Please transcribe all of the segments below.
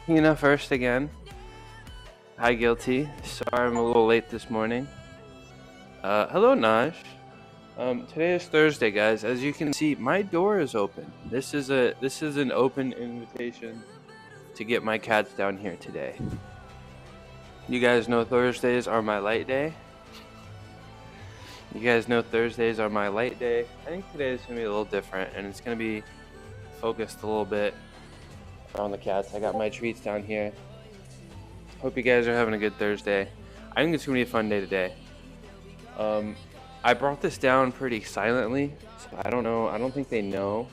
Tina first again. Hi, Guilty. Sorry I'm a little late this morning. Hello, Naj. Today is Thursday, guys. As you can see, my door is open. This is an open invitation to get my cats down here today. You guys know Thursdays are my light day. I think today is gonna be a little different, and it's gonna be focused a little bit around the cats. I got my treats down here. Hope you guys are having a good Thursday. I think it's gonna be a fun day today. I brought this down pretty silently, so I don't know. I don't think they know,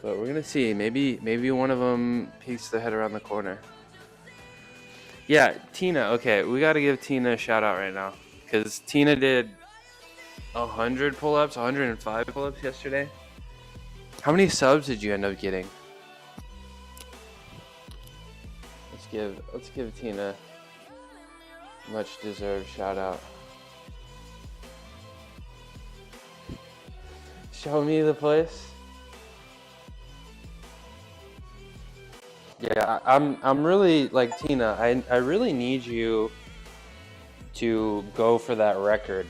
but we're gonna see. Maybe one of them peeks their head around the corner. Yeah, Tina. Okay, we gotta give Tina a shout out right now because Tina did 100 pull-ups, 105 pull-ups yesterday. How many subs did you end up getting? Let's give Tina a much deserved shout out. Show me the place. Yeah, I'm really like Tina. I really need you to go for that record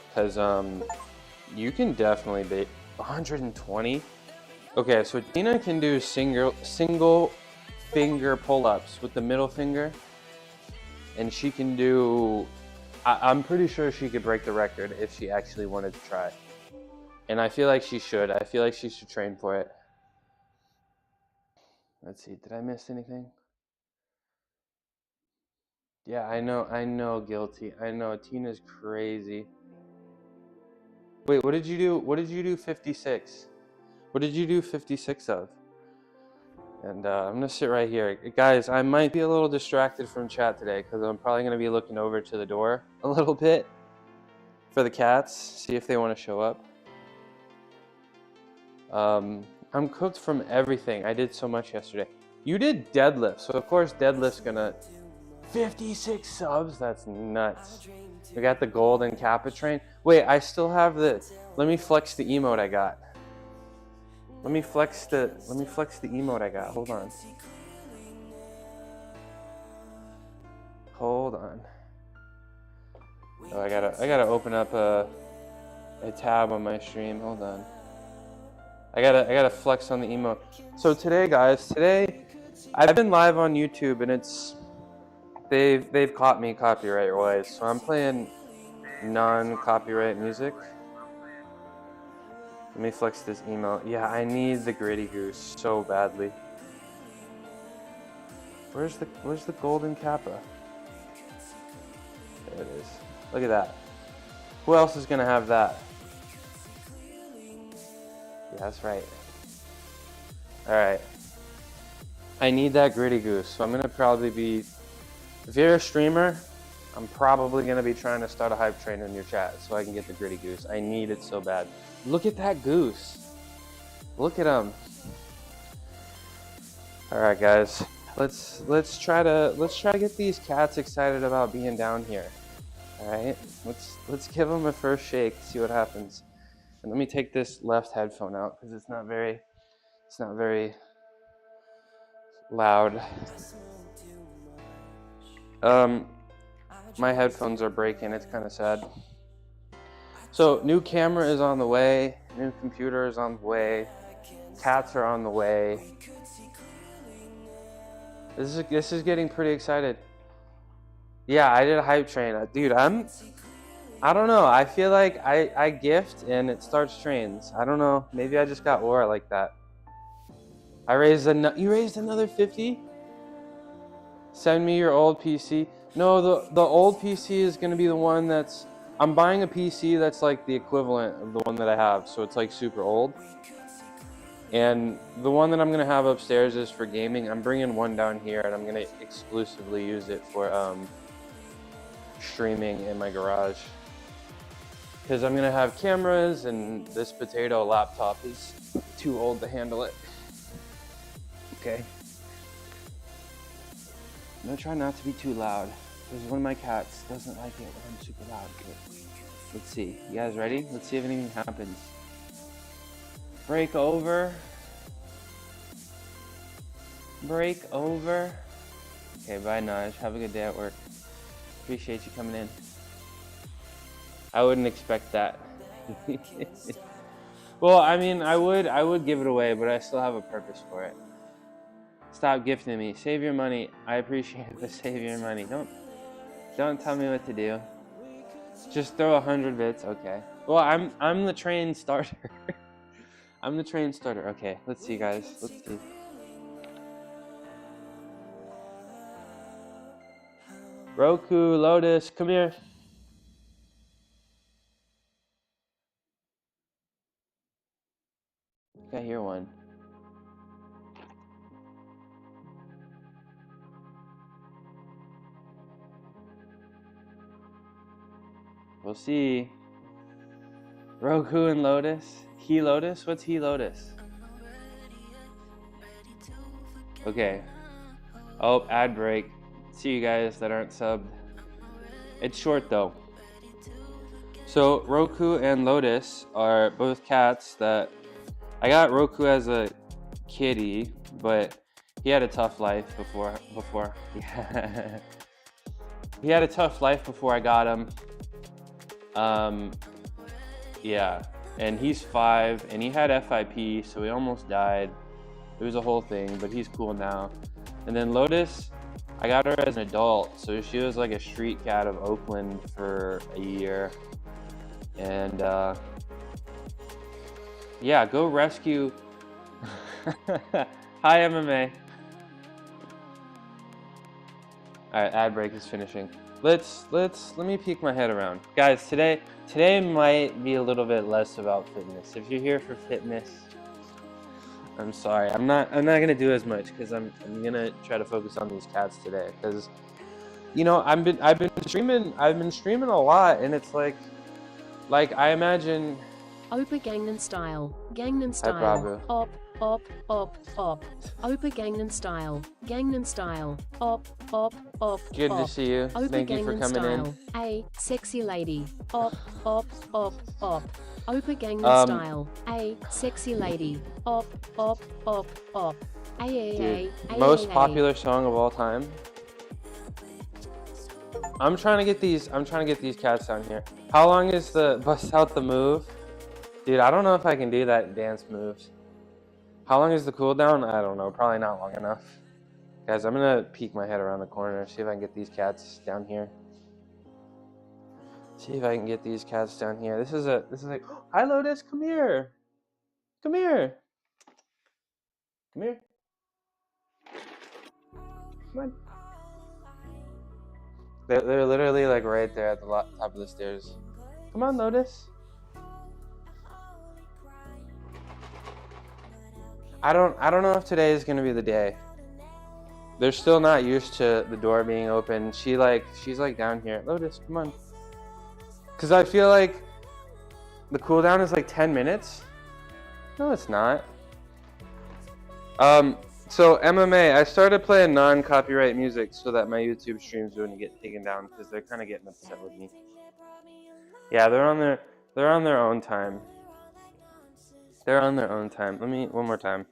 because you can definitely beat 120. Okay, so Tina can do single finger pull-ups with the middle finger, and she can do. I'm pretty sure she could break the record if she actually wanted to try. And I feel like she should. I feel like she should train for it. Let's see. Did I miss anything? Yeah, I know, Guilty. I know, Tina's crazy. Wait, what did you do? What did you do 56? What did you do 56 of? And I'm going to sit right here. Guys, I might be a little distracted from chat today because I'm probably going to be looking over to the door a little bit for the cats, see if they want to show up. I'm cooked from everything. I did so much yesterday. You did deadlift, so of course deadlift's gonna 56 subs. That's nuts. We got the golden Kappa train. Wait, I still have the. Let me flex the emote I got. Let me flex the emote I got. Hold on. Oh, I gotta open up a tab on my stream. Hold on. I gotta flex on the emote. So today, guys, I've been live on YouTube, and they've caught me copyright wise. So I'm playing non-copyright music. Let me flex this emote. Yeah, I need the Gritty Goose so badly. Where's the golden Kappa? There it is. Look at that. Who else is gonna have that? Yeah, that's right. Alright. I need that Gritty Goose. So I'm gonna probably be, if you're a streamer, I'm probably gonna be trying to start a hype train in your chat so I can get the Gritty Goose. I need it so bad. Look at that goose. Look at him. Alright guys. Let's try to get these cats excited about being down here. Alright? Let's give them a first shake, see what happens. And let me take this left headphone out because it's not very loud. My headphones are breaking. It's kind of sad. So new camera is on the way. New computer is on the way. Cats are on the way. This is getting pretty excited. Yeah, I did a hype train, dude. I don't know. I feel like I gift and it starts trains. I don't know. Maybe I just got aura like that. You raised another 50? Send me your old PC. No, the old PC is gonna be the one that's I'm buying a PC that's like the equivalent of the one that I have, so it's like super old. And the one that I'm gonna have upstairs is for gaming. I'm bringing one down here, and I'm gonna exclusively use it for streaming in my garage. Because I'm gonna have cameras, and this potato laptop is too old to handle it. Okay. I'm gonna try not to be too loud, because one of my cats doesn't like it when I'm super loud. But let's see. You guys ready? Let's see if anything happens. Break over. Break over. Okay, bye Naj. Have a good day at work. Appreciate you coming in. I wouldn't expect that. Well, I mean, I would give it away, but I still have a purpose for it. Stop gifting me. Save your money. I appreciate the save your money. Don't tell me what to do. Just throw 100 bits. Okay. Well, I'm the train starter. I'm the train starter. Okay, let's see, guys. Let's see. Roku, Lotus, come here. I hear one. We'll see. Roku and Lotus. He Lotus? What's He Lotus? Okay. Oh, ad break. See you guys that aren't subbed. It's short though. So Roku and Lotus are both cats that I got Roku as a kitty, but he had a tough life before yeah. He had a tough life before I got him. Yeah, and he's 5 and he had FIP, so he almost died. It was a whole thing, but he's cool now. And then Lotus, I got her as an adult, so she was like a street cat of Oakland for a year. And yeah, go rescue. Hi MMA. All right, ad break is finishing. Let me peek my head around, guys. Today might be a little bit less about fitness. If you're here for fitness, I'm sorry. I'm not gonna do as much because I'm gonna try to focus on these cats today. Because you know I've been streaming a lot, and it's like I imagine. Oppa Gangnam Style. Gangnam Hi, Prabhu. Op. Oppa Gangnam Style. Gangnam Style. Op. Good to see you. Oppa Thank you for Gangnam coming Style. in. A sexy lady. Op. Oppa Gangnam Style. A sexy lady. Op. Dude, most popular song of all time. I'm trying to get these cats down here. How long is the bust out the move? Dude, I don't know if I can do that dance moves. How long is the cooldown? I don't know. Probably not long enough. Guys, I'm gonna peek my head around the corner, see if I can get these cats down here. See if I can get these cats down here. This is like, hi Lotus, come here. Come here. Come here. Come on. They're literally like right there at the top of the stairs. Come on, Lotus. I don't know if today is gonna be the day. They're still not used to the door being open. She's like down here. Lotus, come on. Cause I feel like the cooldown is like 10 minutes. No, it's not. So MMA, I started playing non-copyright music so that my YouTube streams wouldn't get taken down because they're kind of getting upset with me. Yeah, they're on their own time. They're on their own time. Let me one more time.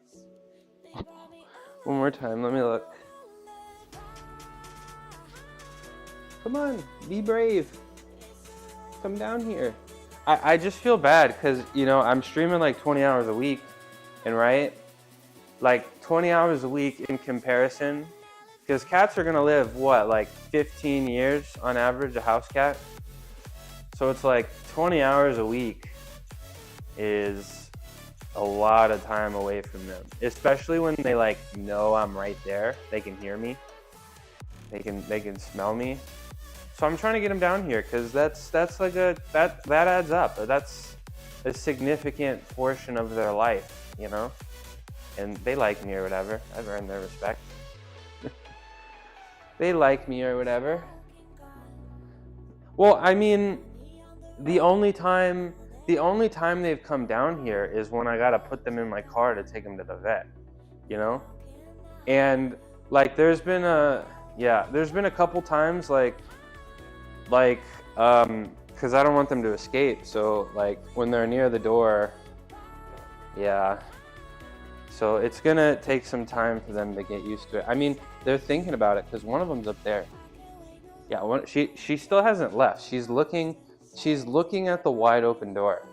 One more time. Let me look. Come on, be brave. Come down here. I just feel bad because you know I'm streaming like 20 hours a week, and right. Like 20 hours a week in comparison, because cats are gonna live what, like 15 years on average, a house cat. So it's like 20 hours a week is a lot of time away from them, especially when they like know I'm right there. They can hear me. They can smell me. So I'm trying to get him down here because that's like that adds up. That's a significant portion of their life, you know? And they like me or whatever. I've earned their respect. They like me or whatever. Well, I mean, the only time they've come down here is when I gotta put them in my car to take them to the vet, you know? And like there's been a couple times like because I don't want them to escape, so like when they're near the door, yeah, so it's gonna take some time for them to get used to it. I mean, they're thinking about it because one of them's up there. Yeah, she still hasn't left. She's looking at the wide open door.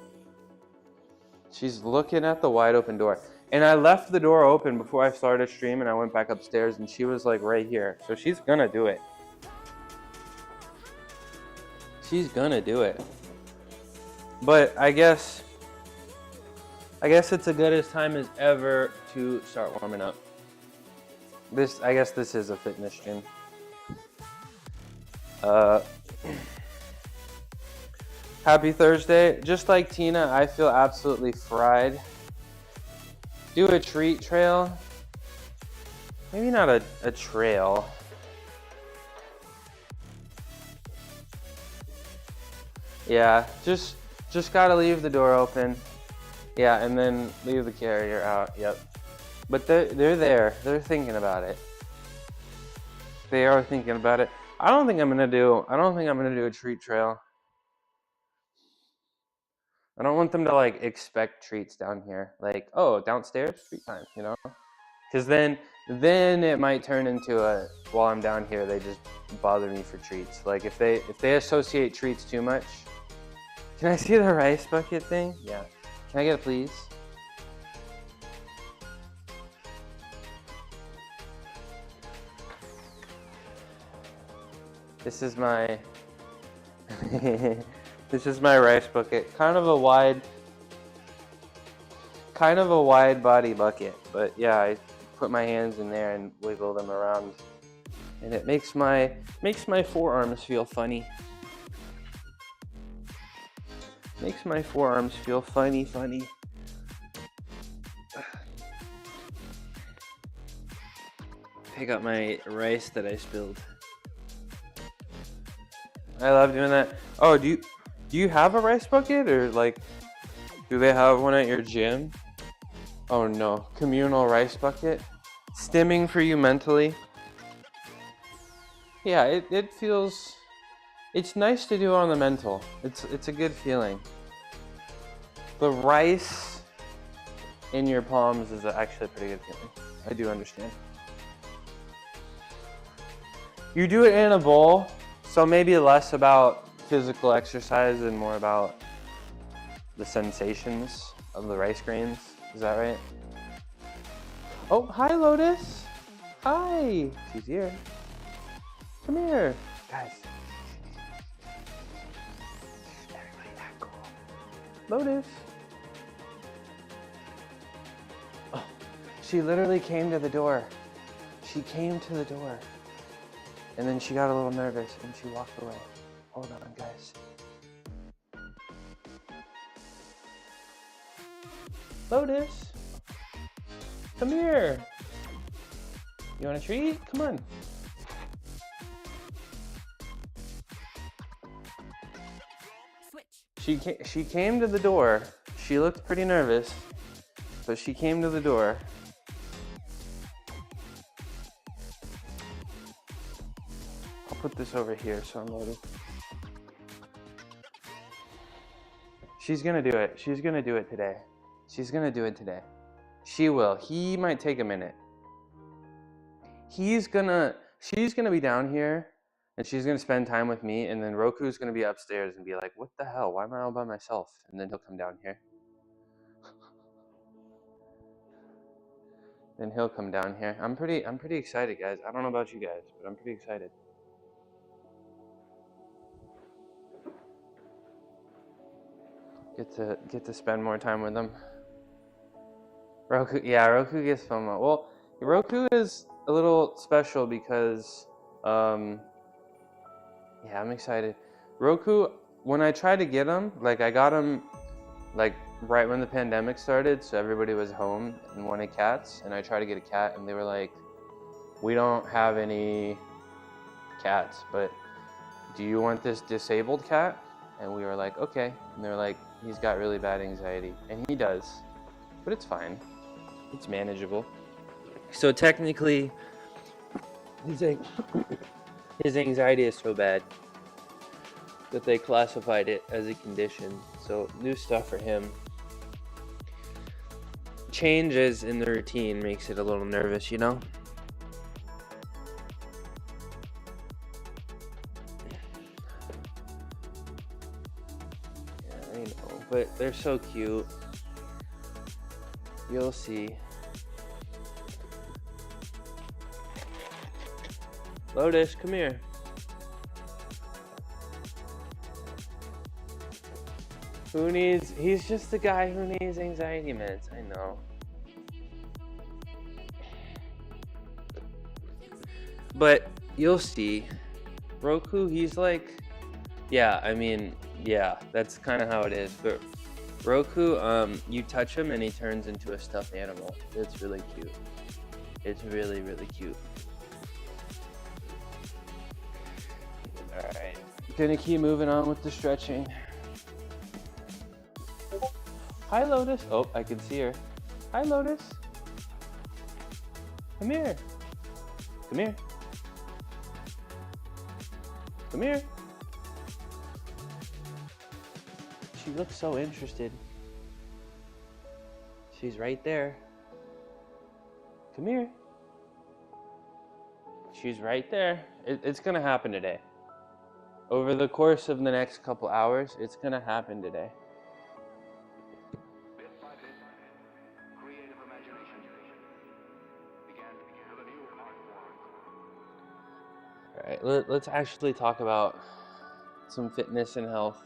She's looking at the wide open door. And I left the door open before I started stream, and I went back upstairs and she was like right here. So she's gonna do it. She's gonna do it. But I guess it's as good as time as ever to start warming up. I guess this is a fitness gym. Happy Thursday. Just like Tina, I feel absolutely fried. Do a treat trail. Maybe not a trail. Yeah, just gotta leave the door open. Yeah, and then leave the carrier out. Yep. But they're there. They're thinking about it. They are thinking about it. I don't think I'm gonna do a treat trail. I don't want them to like expect treats down here. Like, oh, downstairs treat time, you know? Because then it might turn into while I'm down here, they just bother me for treats. Like if they associate treats too much. Can I see the rice bucket thing? Yeah. Can I get it, please? This is my rice bucket. Kind of a wide body bucket, but yeah, I put my hands in there and wiggle them around, and it makes my forearms feel funny. Makes my forearms feel funny. Pick up my rice that I spilled. I love doing that. Oh, do you have a rice bucket, or like do they have one at your gym? Oh no, communal rice bucket. Stimming for you mentally. Yeah, it feels, it's nice to do on the mental. It's a good feeling. The rice in your palms is actually a pretty good feeling. I do understand. You do it in a bowl, so maybe less about physical exercise and more about the sensations of the rice grains. Is that right? Oh, hi Lotus. Hi. She's here. Come here. Guys. Everybody act cool. Lotus. Oh, she literally came to the door. She came to the door. And then she got a little nervous and she walked away. Hold on, guys. Lotus, come here. You want a treat? Come on. She came to the door. She looked pretty nervous, but she came to the door. I'll put this over here so I'm loaded. She's gonna do it. She's gonna do it today. She's gonna do it today. She will. He might take a minute. She's gonna be down here and she's gonna spend time with me, and then Roku's gonna be upstairs and be like, what the hell? Why am I all by myself? And then he'll come down here. Then he'll come down here. I'm pretty excited, guys. I don't know about you guys, but I'm pretty excited. Get to spend more time with them. Roku gets FOMO. Well, Roku is a little special because Yeah, I'm excited. Roku, when I tried to get him, like I got him like right when the pandemic started, so everybody was home and wanted cats, and I tried to get a cat and they were like, we don't have any cats, but do you want this disabled cat? And we were like, okay. And they're like, he's got really bad anxiety. And he does, but it's fine. It's manageable. So technically, his anxiety is so bad that they classified it as a condition. So new stuff for him. Changes in the routine makes it a little nervous, you know? Yeah, I know, but they're so cute. You'll see. Lotus, come here. He's just the guy who needs anxiety meds, I know. But you'll see. Roku, he's like, yeah, I mean, yeah, that's kind of how it is. But Roku, you touch him and he turns into a stuffed animal. It's really cute. It's really, really cute. Alright, gonna keep moving on with the stretching. Hi, Lotus. Oh, I can see her. Hi, Lotus. Come here. Come here. Come here. She looks so interested. She's right there. Come here. She's right there. It's gonna happen today. Over the course of the next couple hours, it's gonna happen today. All right, let's actually talk about some fitness and health.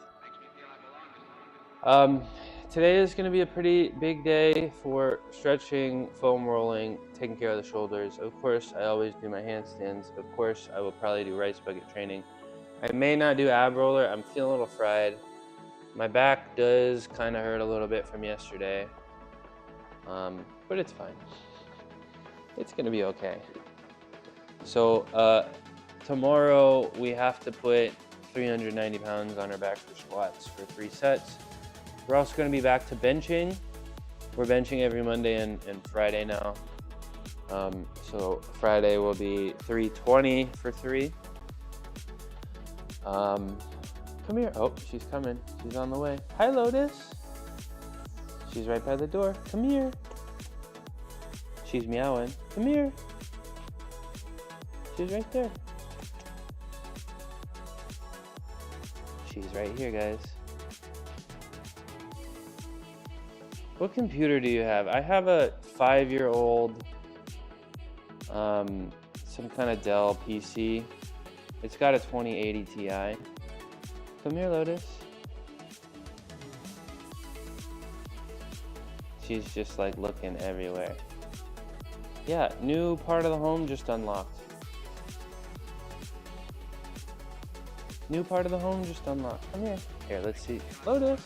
Today is going to be a pretty big day for stretching, foam rolling, taking care of the shoulders. Of course, I always do my handstands. Of course, I will probably do rice bucket training. I may not do ab roller. I'm feeling a little fried. My back does kind of hurt a little bit from yesterday, but it's fine. It's going to be okay. So tomorrow we have to put 390 pounds on our back for squats for 3 sets. We're also going to be back to benching. We're benching every Monday and Friday now. So Friday will be 320 for 3. Come here. Oh, she's coming. She's on the way. Hi, Lotus. She's right by the door. Come here. She's meowing. Come here. She's right there. She's right here, guys. What computer do you have? I have a 5-year-old, some kind of Dell PC. It's got a 2080 Ti. Come here, Lotus. She's just like looking everywhere. Yeah, new part of the home just unlocked. New part of the home just unlocked. Come here. Here, let's see. Lotus.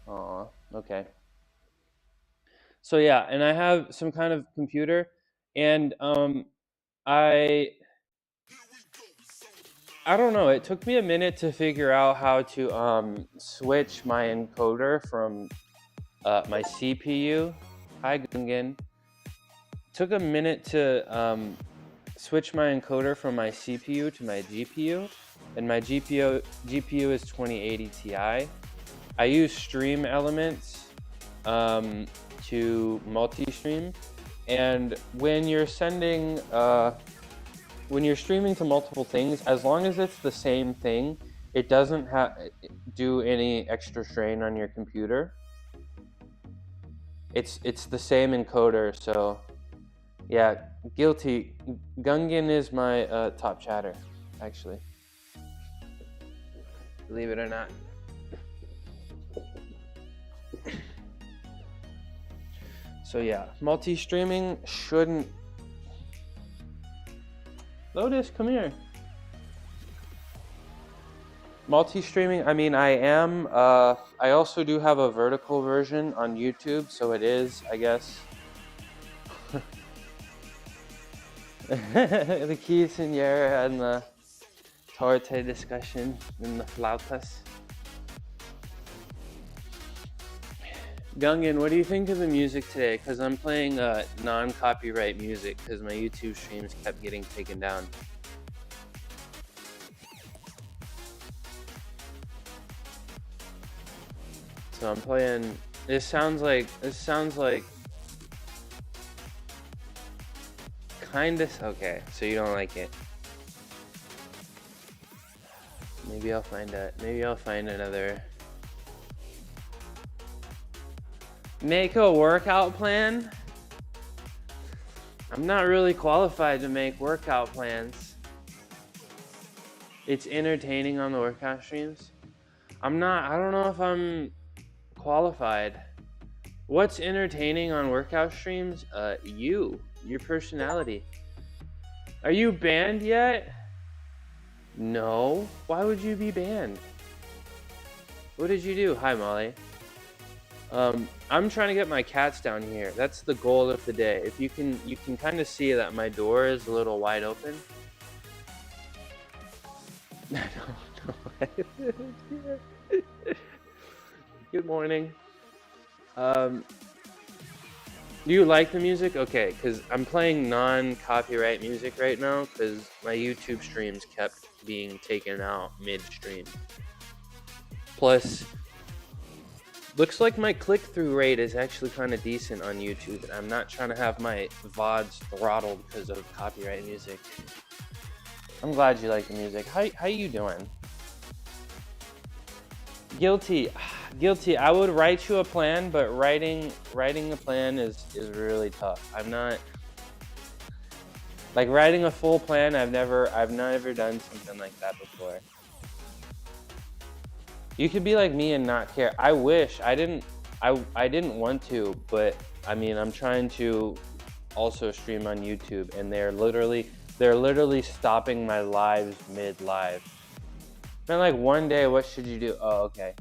Aw, okay. So yeah, and I have some kind of computer, and I don't know. It took me a minute to figure out how to switch my encoder from my CPU. Hi, Gungan. Took a minute to switch my encoder from my CPU to my GPU, and my GPU is 2080 Ti. I use Stream Elements to multi-stream, and when you're sending, when you're streaming to multiple things, as long as it's the same thing, it doesn't do any extra strain on your computer. It's the same encoder, so yeah, guilty. Gungan is my top chatter, actually. Believe it or not. So yeah, multi-streaming shouldn't Lotus, come here. Multi-streaming, I mean, I am, I also do have a vertical version on YouTube, so it is, I guess. The quinceañera and the torte discussion and the flautas. Gungan, what do you think of the music today? Because I'm playing non-copyright music because my YouTube streams kept getting taken down. So I'm playing, this sounds like kinda, okay, so you don't like it. Maybe I'll find another. Make a workout plan? I'm not really qualified to make workout plans. It's entertaining on the workout streams. I don't know if I'm qualified. What's entertaining on workout streams? Your personality. Are you banned yet? No. Why would you be banned? What did you do? Hi, Molly. I'm trying to get my cats down here. That's the goal of the day. If you can kind of see that my door is a little wide open. I don't know. Good morning. Do you like the music? Okay, because I'm playing non-copyright music right now because my YouTube streams kept being taken out mid-stream. Plus, looks like my click-through rate is actually kind of decent on YouTube, and I'm not trying to have my VODs throttled because of copyright music. I'm glad you like the music. How you doing? Guilty. I would write you a plan, but writing the plan is really tough. I'm not like writing a full plan. I've never done something like that before. You could be like me and not care. I wish I didn't want to, but I mean, I'm trying to also stream on YouTube, and they're literally stopping my lives mid-live. And like one day, what should you do? Oh, okay.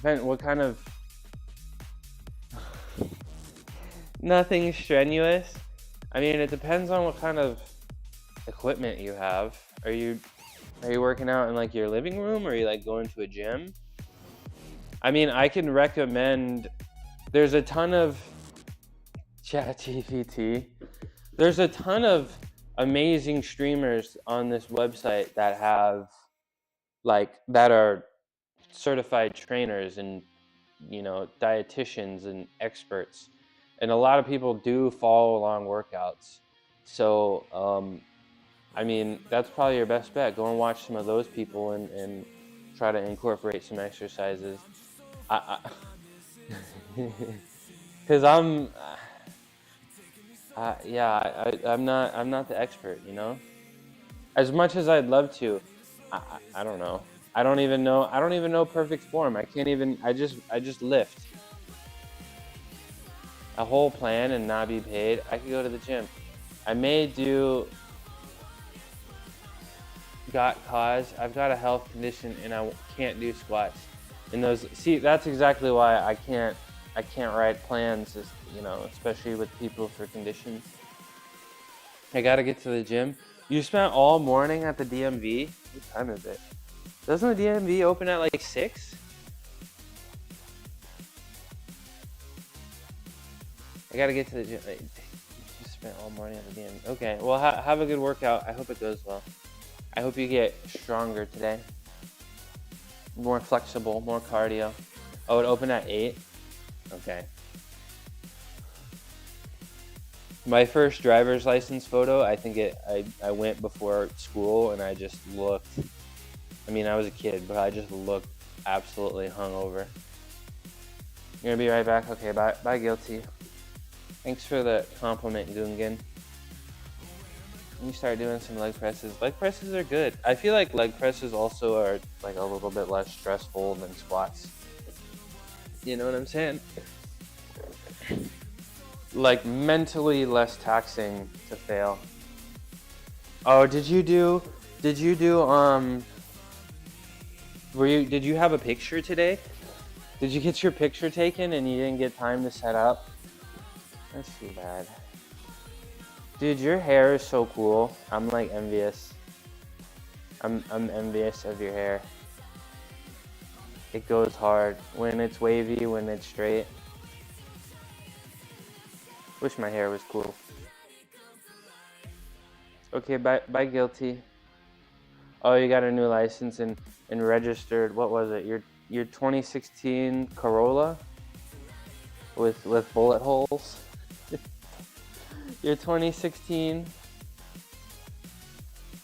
What kind of nothing strenuous? I mean, it depends on what kind of equipment you have. Are you working out in like your living room, or are you like going to a gym? I mean, I can recommend, there's a ton of ChatGPT. There's a ton of amazing streamers on this website that are certified trainers and, you know, dietitians and experts. And a lot of people do follow along workouts. So, I mean, that's probably your best bet. Go and watch some of those people and try to incorporate some exercises. Because I'm not the expert, you know? As much as I'd love to, I don't know. I don't even know perfect form. I just lift. A whole plan and not be paid. I could go to the gym. I may do I've got a health condition and I can't do squats. And that's exactly why I can't write plans, you know, especially with people for conditions. I gotta get to the gym. You spent all morning at the DMV? What time is it? Doesn't the DMV open at like 6? I gotta get to the gym. You spent all morning at the DMV. Okay, well, have a good workout. I hope it goes well. I hope you get stronger today. More flexible, more cardio. Oh, it opened at 8? Okay. My first driver's license photo, I think I went before school and I just looked, I mean, I was a kid, but I just looked absolutely hungover. You're gonna be right back? Okay, bye Guilty. Thanks for the compliment, Gungan. You start doing some leg presses. Leg presses are good. I feel like leg presses also are like a little bit less stressful than squats. You know what I'm saying? Like mentally less taxing to fail. Oh, did you do did you have a picture today? Did you get your picture taken and you didn't get time to set up? That's too bad. Dude, your hair is so cool. I'm like envious. I'm envious of your hair. It goes hard when it's wavy, when it's straight. Wish my hair was cool. Okay, bye guilty. Oh, you got a new license and registered. What was it? Your 2016 Corolla with bullet holes. Your 2016.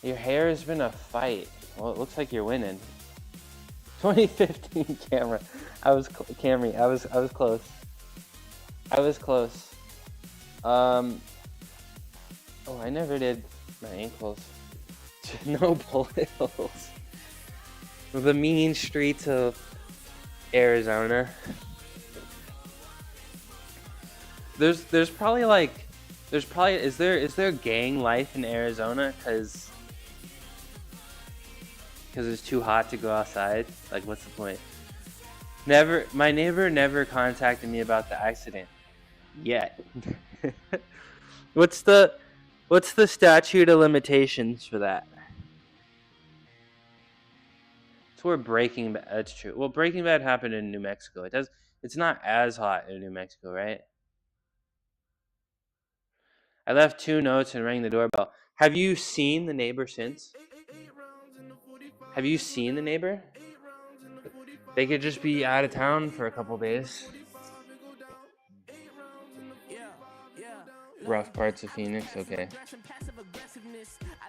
Your hair has been a fight. Well, it looks like you're winning. 2015 Camry. I was close. I was close. Oh, I never did my ankles. No bullet holes. The mean streets of Arizona. There's probably is there gang life in Arizona because it's too hot to go outside? Like, what's the point? My neighbor never contacted me about the accident yet. What's the statute of limitations for that? It's where Breaking Bad. That's true. Well, Breaking Bad happened in New Mexico. It's not as hot in New Mexico, right? I left 2 notes and rang the doorbell. Have you seen the neighbor since? Have you seen the neighbor? They could just be out of town for a couple days. Rough parts of Phoenix, okay.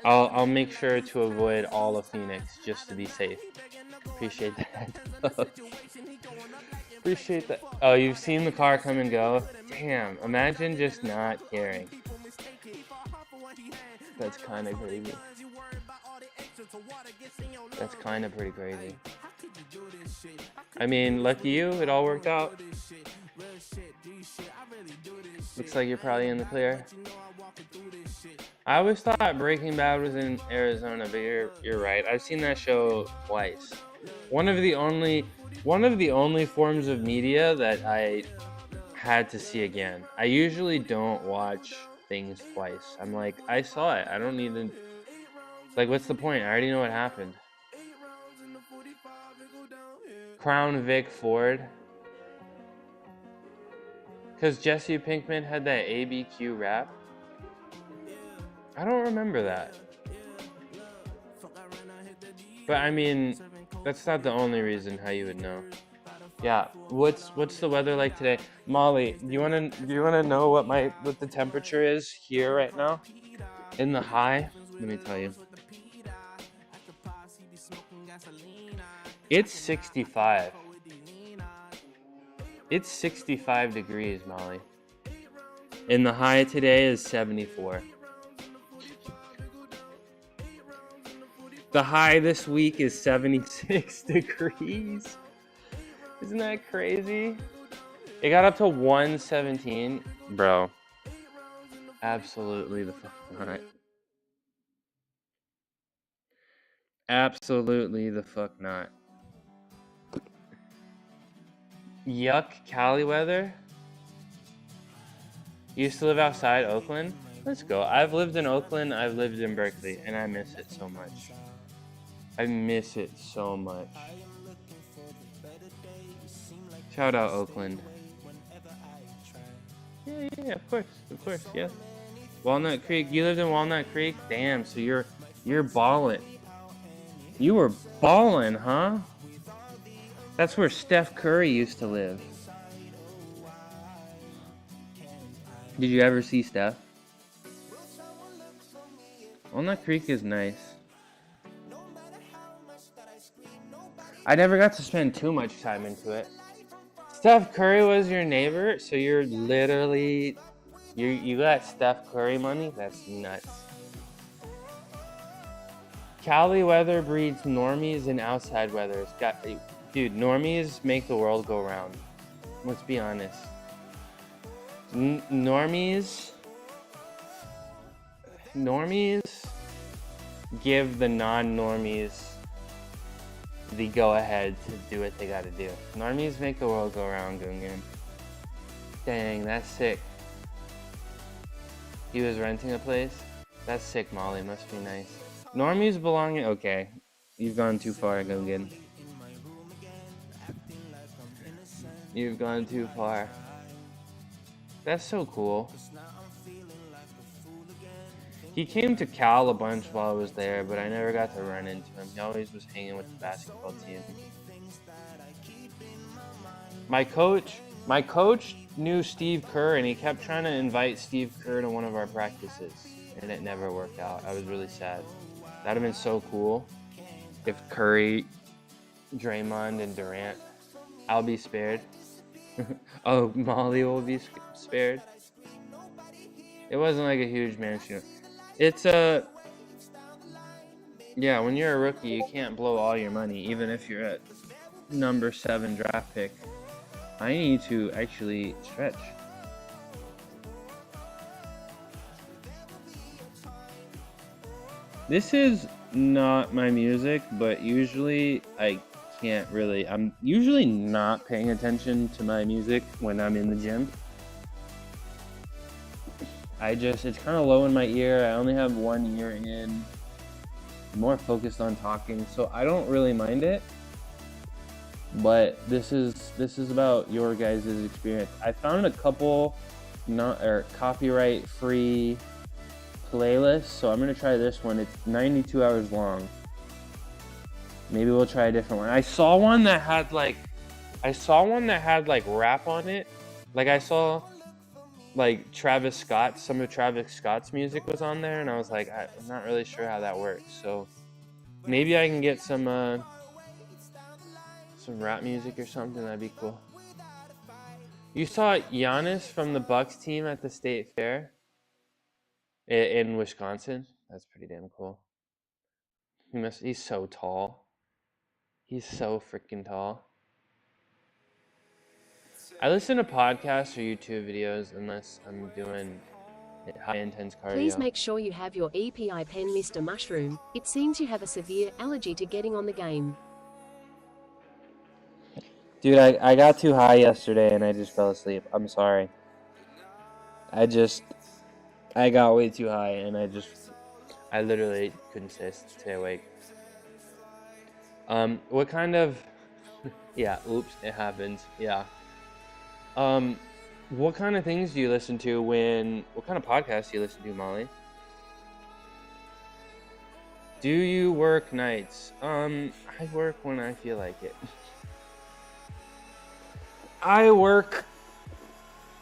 I'll make sure to avoid all of Phoenix just to be safe. Appreciate that. Appreciate that. Oh, you've seen the car come and go? Damn, imagine just not caring. That's kind of crazy. That's kind of pretty crazy. I mean, lucky you, it all worked out. Looks like you're probably in the clear. I always thought Breaking Bad was in Arizona, but you're right. I've seen that show twice. One of the only forms of media that I had to see again. I usually don't watch things twice. I'm like, I saw it. I don't need to. Like, what's the point? I already know what happened. Crown Vic Ford. Because Jesse Pinkman had that ABQ rap. I don't remember that. But I mean, that's not the only reason how you would know. Yeah, what's the weather like today? Molly, do you wanna know what the temperature is here right now? In the high? Let me tell you. It's 65. It's 65 degrees, Molly. And the high today is 74. The high this week is 76 degrees. Isn't that crazy? It got up to 117. Bro. Absolutely the fuck not. Absolutely the fuck not. Yuck, Cali weather. You used to live outside Oakland? Let's go. I've lived in Oakland, I've lived in Berkeley, and I miss it so much. I miss it so much. Shout out Oakland. Yeah, of course, yes. Walnut Creek, you lived in Walnut Creek? Damn, so you're ballin'. You were ballin', huh? That's where Steph Curry used to live. Did you ever see Steph? Walnut Creek is nice. I never got to spend too much time into it. Steph Curry was your neighbor, so you're literally you got Steph Curry money? That's nuts. Cali weather breeds normies and outside weather. Dude, normies make the world go round. Let's be honest. Normies give the non-normies the go-ahead to do what they gotta do. Normies make the world go around, Gungan. Dang, that's sick. He was renting a place? That's sick, Molly. Must be nice. Normies belonging? Okay. You've gone too far, Gungan. You've gone too far. That's so cool. He came to Cal a bunch while I was there, but I never got to run into him. He always was hanging with the basketball team. My coach knew Steve Kerr, and he kept trying to invite Steve Kerr to one of our practices, and it never worked out. I was really sad. That'd have been so cool if Curry, Draymond, and Durant. I'll be spared. Oh, Molly will be spared. It wasn't like a huge mansion. It's yeah, when you're a rookie, you can't blow all your money, even if you're at number 7 draft pick. I need to actually stretch. This is not my music, but usually I'm usually not paying attention to my music when I'm in the gym. It's kind of low in my ear. I only have one ear in. I'm more focused on talking, so I don't really mind it. But this is about your guys' experience. I found a couple copyright free playlists, so I'm gonna try this one. It's 92 hours long. Maybe we'll try a different one. I saw one that had like rap on it. Like I saw like Travis Scott, some of Travis Scott's music was on there, and I was like, I'm not really sure how that works. So maybe I can get some rap music or something. That'd be cool. You saw Giannis from the Bucks team at the state fair in Wisconsin. That's pretty damn cool. He's so tall. He's so freaking tall. I listen to podcasts or YouTube videos unless I'm doing high intense cardio. Please make sure you have your EPI pen, Mr. Mushroom. It seems you have a severe allergy to getting on the game. Dude, I got too high yesterday and I just fell asleep. I'm sorry. I got way too high and I literally couldn't stay awake. What kind of... Yeah, oops, it happens. Yeah. What kind of things do you listen to what kind of podcasts do you listen to, Molly? Do you work nights? I work when I feel like it. I work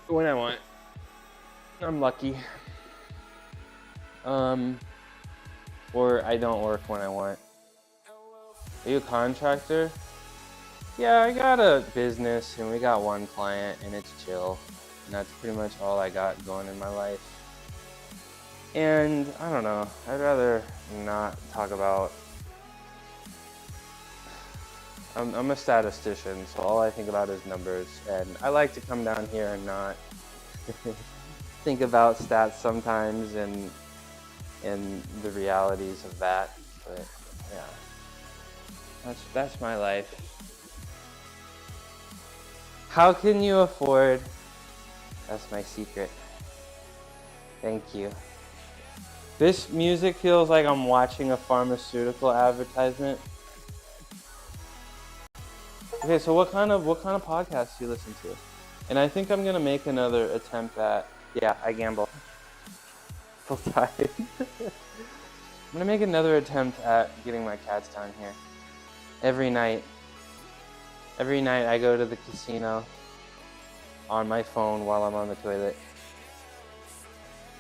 when I want. I'm lucky. Or I don't work when I want. Are you a contractor? Yeah, I got a business and we got one client and it's chill. And that's pretty much all I got going in my life. And I don't know, I'd rather not talk about... I'm a statistician, so all I think about is numbers. And I like to come down here and not think about stats sometimes and the realities of that. But yeah, that's my life. How can you afford? That's my secret. Thank you. This music feels like I'm watching a pharmaceutical advertisement. Okay, so what kind of podcasts do you listen to? And I think I'm gonna make another attempt at... Yeah, I gamble. Full time. I'm gonna make another attempt at getting my cats down here. Every night I go to the casino on my phone while I'm on the toilet.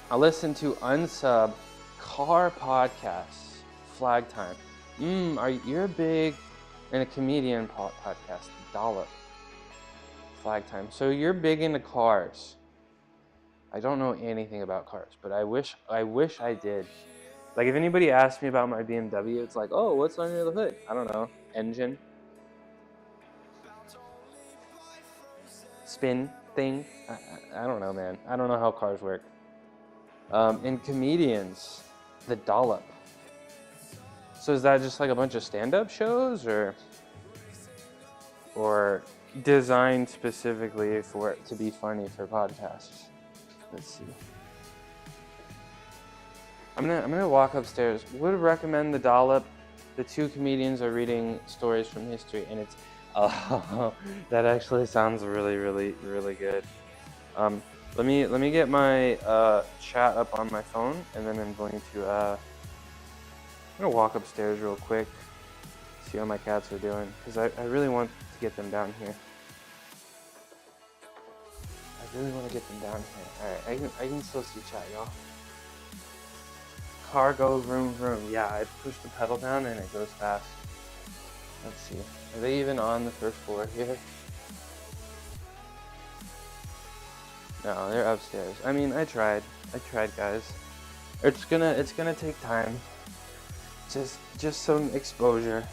I listen to unsub car podcasts. Flag time. You're big in a comedian podcast. Dollop. Flag time. So you're big into cars. I don't know anything about cars, but I wish I did. Like if anybody asked me about my BMW, it's like, oh, what's under the hood? I don't know. Engine. Spin thing. I don't know, man. I don't know how cars work. And comedians, the dollop. So is that just like a bunch of stand-up shows, or designed specifically for it to be funny for podcasts? Let's see. I'm gonna walk upstairs. Would recommend The Dollop. The two comedians are reading stories from history, and it's that actually sounds really, really, really good. Let me get my chat up on my phone, and then I'm going to I'm gonna walk upstairs real quick, see how my cats are doing, because I really want to get them down here. I really want to get them down here. All right, I can still see chat, y'all. Car goes vroom vroom. Yeah, I push the pedal down and it goes fast. Let's see. Are they even on the first floor here? No, they're upstairs. I mean, I tried, guys. It's gonna take time. Just some exposure.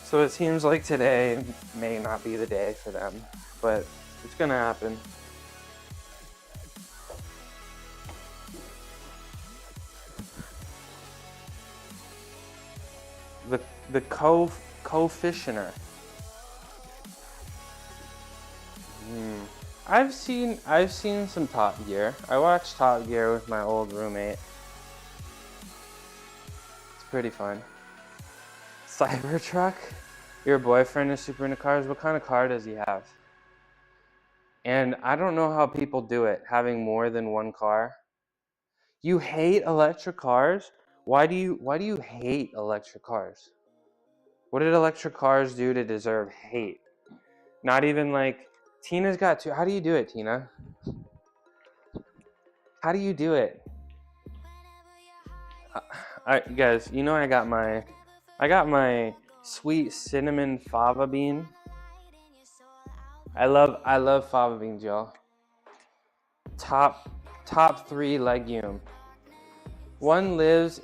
So it seems like today may not be the day for them, but it's gonna happen. The coefficient. I've seen some Top Gear. I watched Top Gear with my old roommate. It's pretty fun. Cybertruck? Your boyfriend is super into cars? What kind of car does he have? And I don't know how people do it, having more than one car. You hate electric cars? Why do you hate electric cars? What did electric cars do to deserve hate? Not even like, Tina's got two. How do you do it, Tina? How do you do it? Guys, you know I got my sweet cinnamon fava bean. I love fava beans, y'all. Top 3 legume. One lives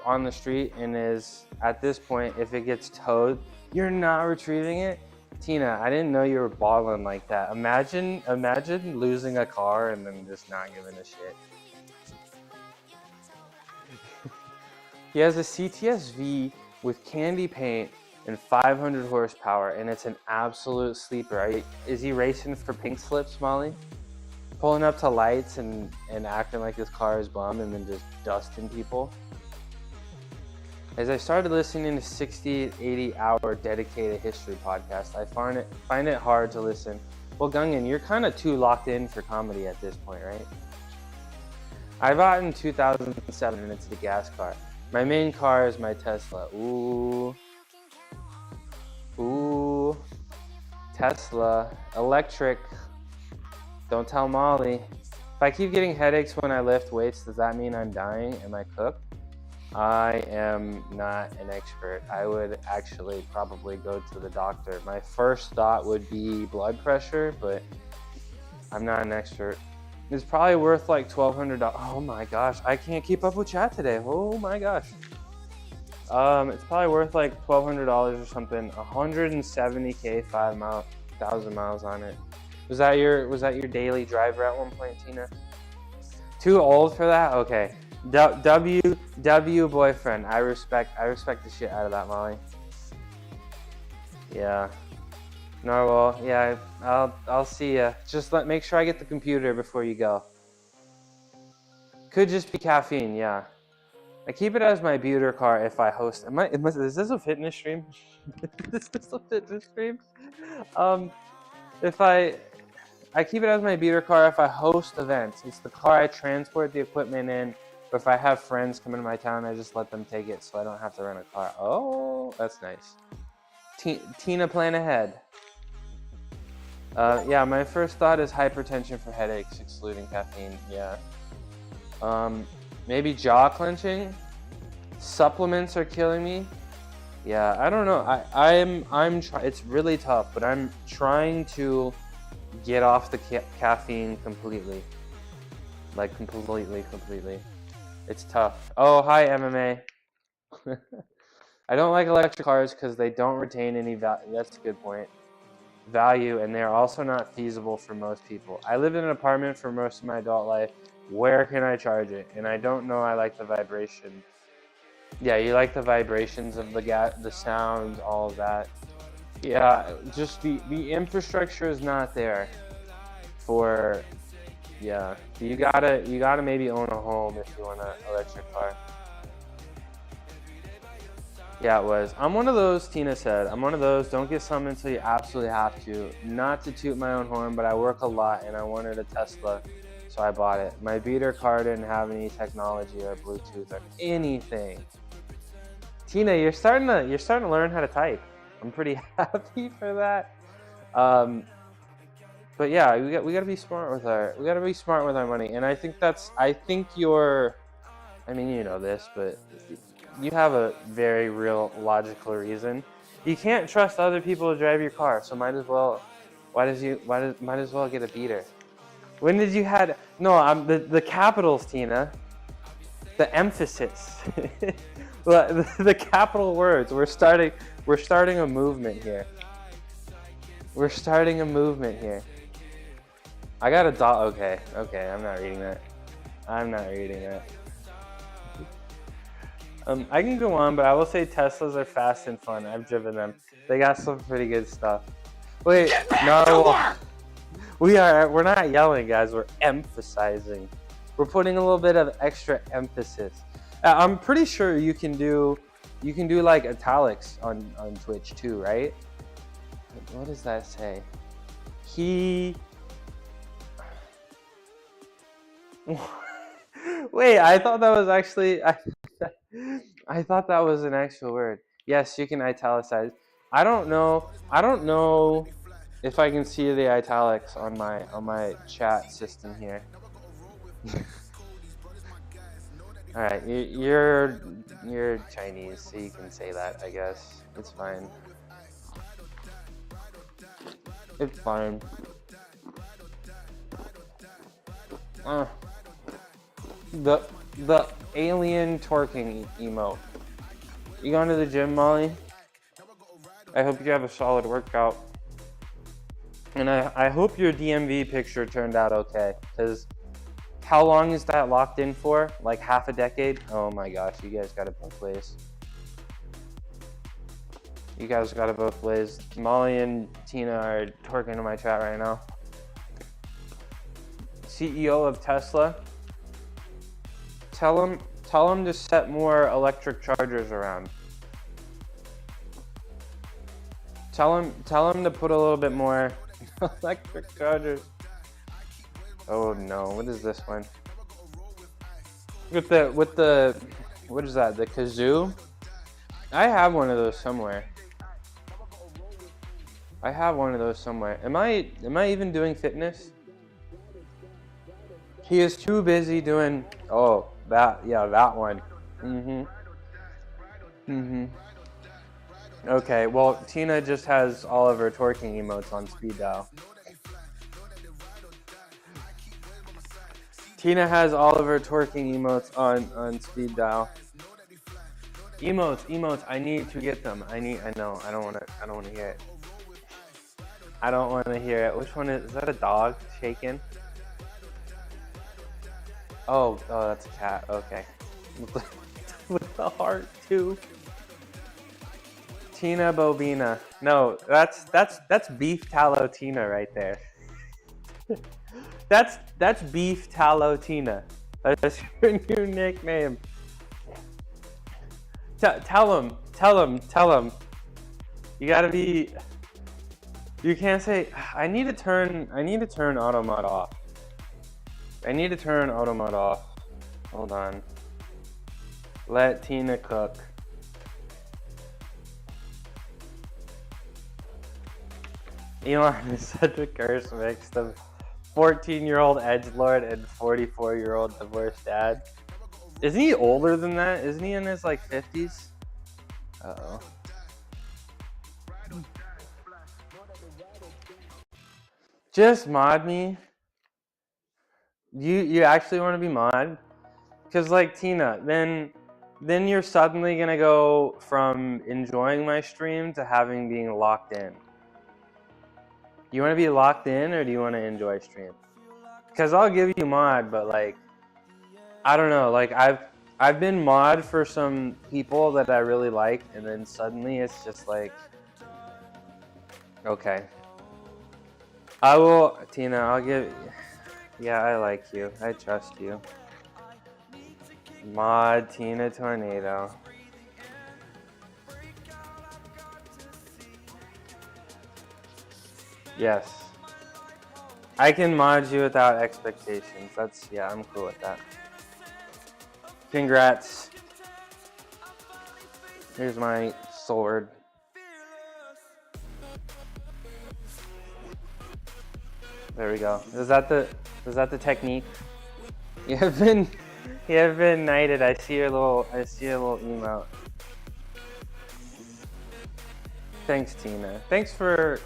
on the street and is, at this point, if it gets towed, you're not retrieving it. Tina, I didn't know you were balling like that. Imagine losing a car and then just not giving a shit. He has a CTS-V with candy paint and 500 horsepower, and it's an absolute sleeper. Is he racing for pink slips, Molly? Pulling up to lights and acting like his car is bummed and then just dusting people? As I started listening to 60, 80 hour dedicated history podcast, I find it hard to listen. Well, Gungan, you're kind of too locked in for comedy at this point, right? I bought in 2007 and it's the gas car. My main car is my Tesla. Ooh. Tesla. Electric. Don't tell Molly. If I keep getting headaches when I lift weights, does that mean I'm dying? Am I cooked? I am not an expert. I would actually probably go to the doctor. My first thought would be blood pressure, but I'm not an expert. It's probably worth like $1,200. Oh my gosh, I can't keep up with chat today. Oh my gosh. It's probably worth like $1,200 or something. 170K, 5,000 miles on it. Was that your daily driver at one point, Tina? Too old for that? Okay. W boyfriend. I respect the shit out of that, Molly. Yeah. Narwhal. Yeah. I'll see ya. Just make sure I get the computer before you go. Could just be caffeine. Yeah. I keep it as my buter car if I host. Is this a fitness stream? Is this a fitness stream? If I keep it as my beater car if I host events. It's the car I transport the equipment in. But if I have friends come into my town, I just let them take it so I don't have to rent a car. Oh, that's nice. Tina, plan ahead. Yeah, my first thought is hypertension for headaches, excluding caffeine. Yeah. Maybe jaw clenching. Supplements are killing me. Yeah, I don't know. I'm trying. It's really tough, but I'm trying to get off the caffeine completely. Like completely. It's tough. Oh, hi MMA. I don't like electric cars because they don't retain any value. That's a good point. Value, and they're also not feasible for most people. I lived in an apartment for most of my adult life. Where can I charge it? And I don't know I like the vibration. Yeah, you like the vibrations of the sounds, all of that. Yeah, just the infrastructure is not there for. Yeah, you gotta maybe own a home if you want an electric car. Yeah, it was. I'm one of those, Tina said. I'm one of those, don't get something until you absolutely have to. Not to toot my own horn, but I work a lot and I wanted a Tesla, so I bought it. My beater car didn't have any technology or Bluetooth or anything. Tina, you're starting to learn how to type. I'm pretty happy for that. But yeah, we got to be smart with our money, and I think you're. I mean, you know this, but you have a very real logical reason. You can't trust other people to drive your car, so might as well get a beater. When did you had no? I'm the capitals, Tina. The emphasis. the capital words. We're starting a movement here. We're starting a movement here. I got a dot. Okay, I'm not reading that. I can go on, but I will say Teslas are fast and fun. I've driven them. They got some pretty good stuff. Wait, no. We're not yelling, guys. We're emphasizing. We're putting a little bit of extra emphasis. I'm pretty sure you can do like italics on Twitch too, right? What does that say? Wait, I thought that was actually I thought that was an actual word. Yes, you can italicize. I don't know if I can see the italics on my chat system here. All right, you're Chinese, so you can say that. I guess it's fine. It's fine. The alien twerking emote. You going to the gym, Molly? I hope you have a solid workout. And I hope your DMV picture turned out okay, because how long is that locked in for? Like half a decade? Oh my gosh, you guys got it both ways. You guys got it both ways. Molly and Tina are twerking in my chat right now. CEO of Tesla. Tell him to set more electric chargers around. Tell him to put a little bit more electric chargers. Oh no, what is this one? With the what is that? The kazoo? I have one of those somewhere. Am I even doing fitness? He is too busy doing that one. Okay, well, Tina just has all of her twerking emotes on speed dial. Tina has all of her twerking emotes on speed dial. Emotes, I need to get them. I know, I don't want to hear it. I don't want to hear it. Which one is that a dog shaking? Oh, that's a cat. Okay. With the heart too. Tina Bobina. No, that's Beef Tallow Tina right there. That's Beef Tallow Tina. That's your new nickname. Tell him. You gotta be. You can't say. I need to turn auto mod off. Hold on. Let Tina cook. Elon is such a curse mix of 14-year-old edgelord and 44-year-old divorced dad. Isn't he older than that? Isn't he in his like 50s? Uh-oh. Just mod me. You actually want to be mod? Because like Tina, then you're suddenly gonna go from enjoying my stream to being locked in. You want to be locked in, or do you want to enjoy stream? Because I'll give you mod, but like, I don't know. Like I've I've been mod for some people that I really like, and then suddenly it's just like, okay. I will, Tina, I'll give, yeah, I like you. I trust you. Mod Tina Tornado. Yes. I can mod you without expectations. That's, yeah, I'm cool with that. Congrats. Here's my sword. There we go. Was that the technique? You have been knighted. I see your little emote. Thanks, Tina. Thanks for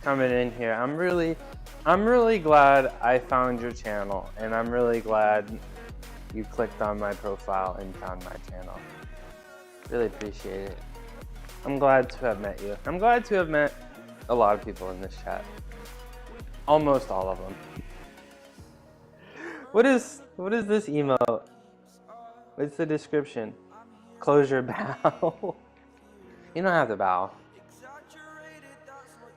coming in here. I'm really glad I found your channel, and I'm really glad you clicked on my profile and found my channel. Really appreciate it. I'm glad to have met you. I'm glad to have met a lot of people in this chat. Almost all of them. What is this emote? What's the description? Close your bow. You don't have to bow.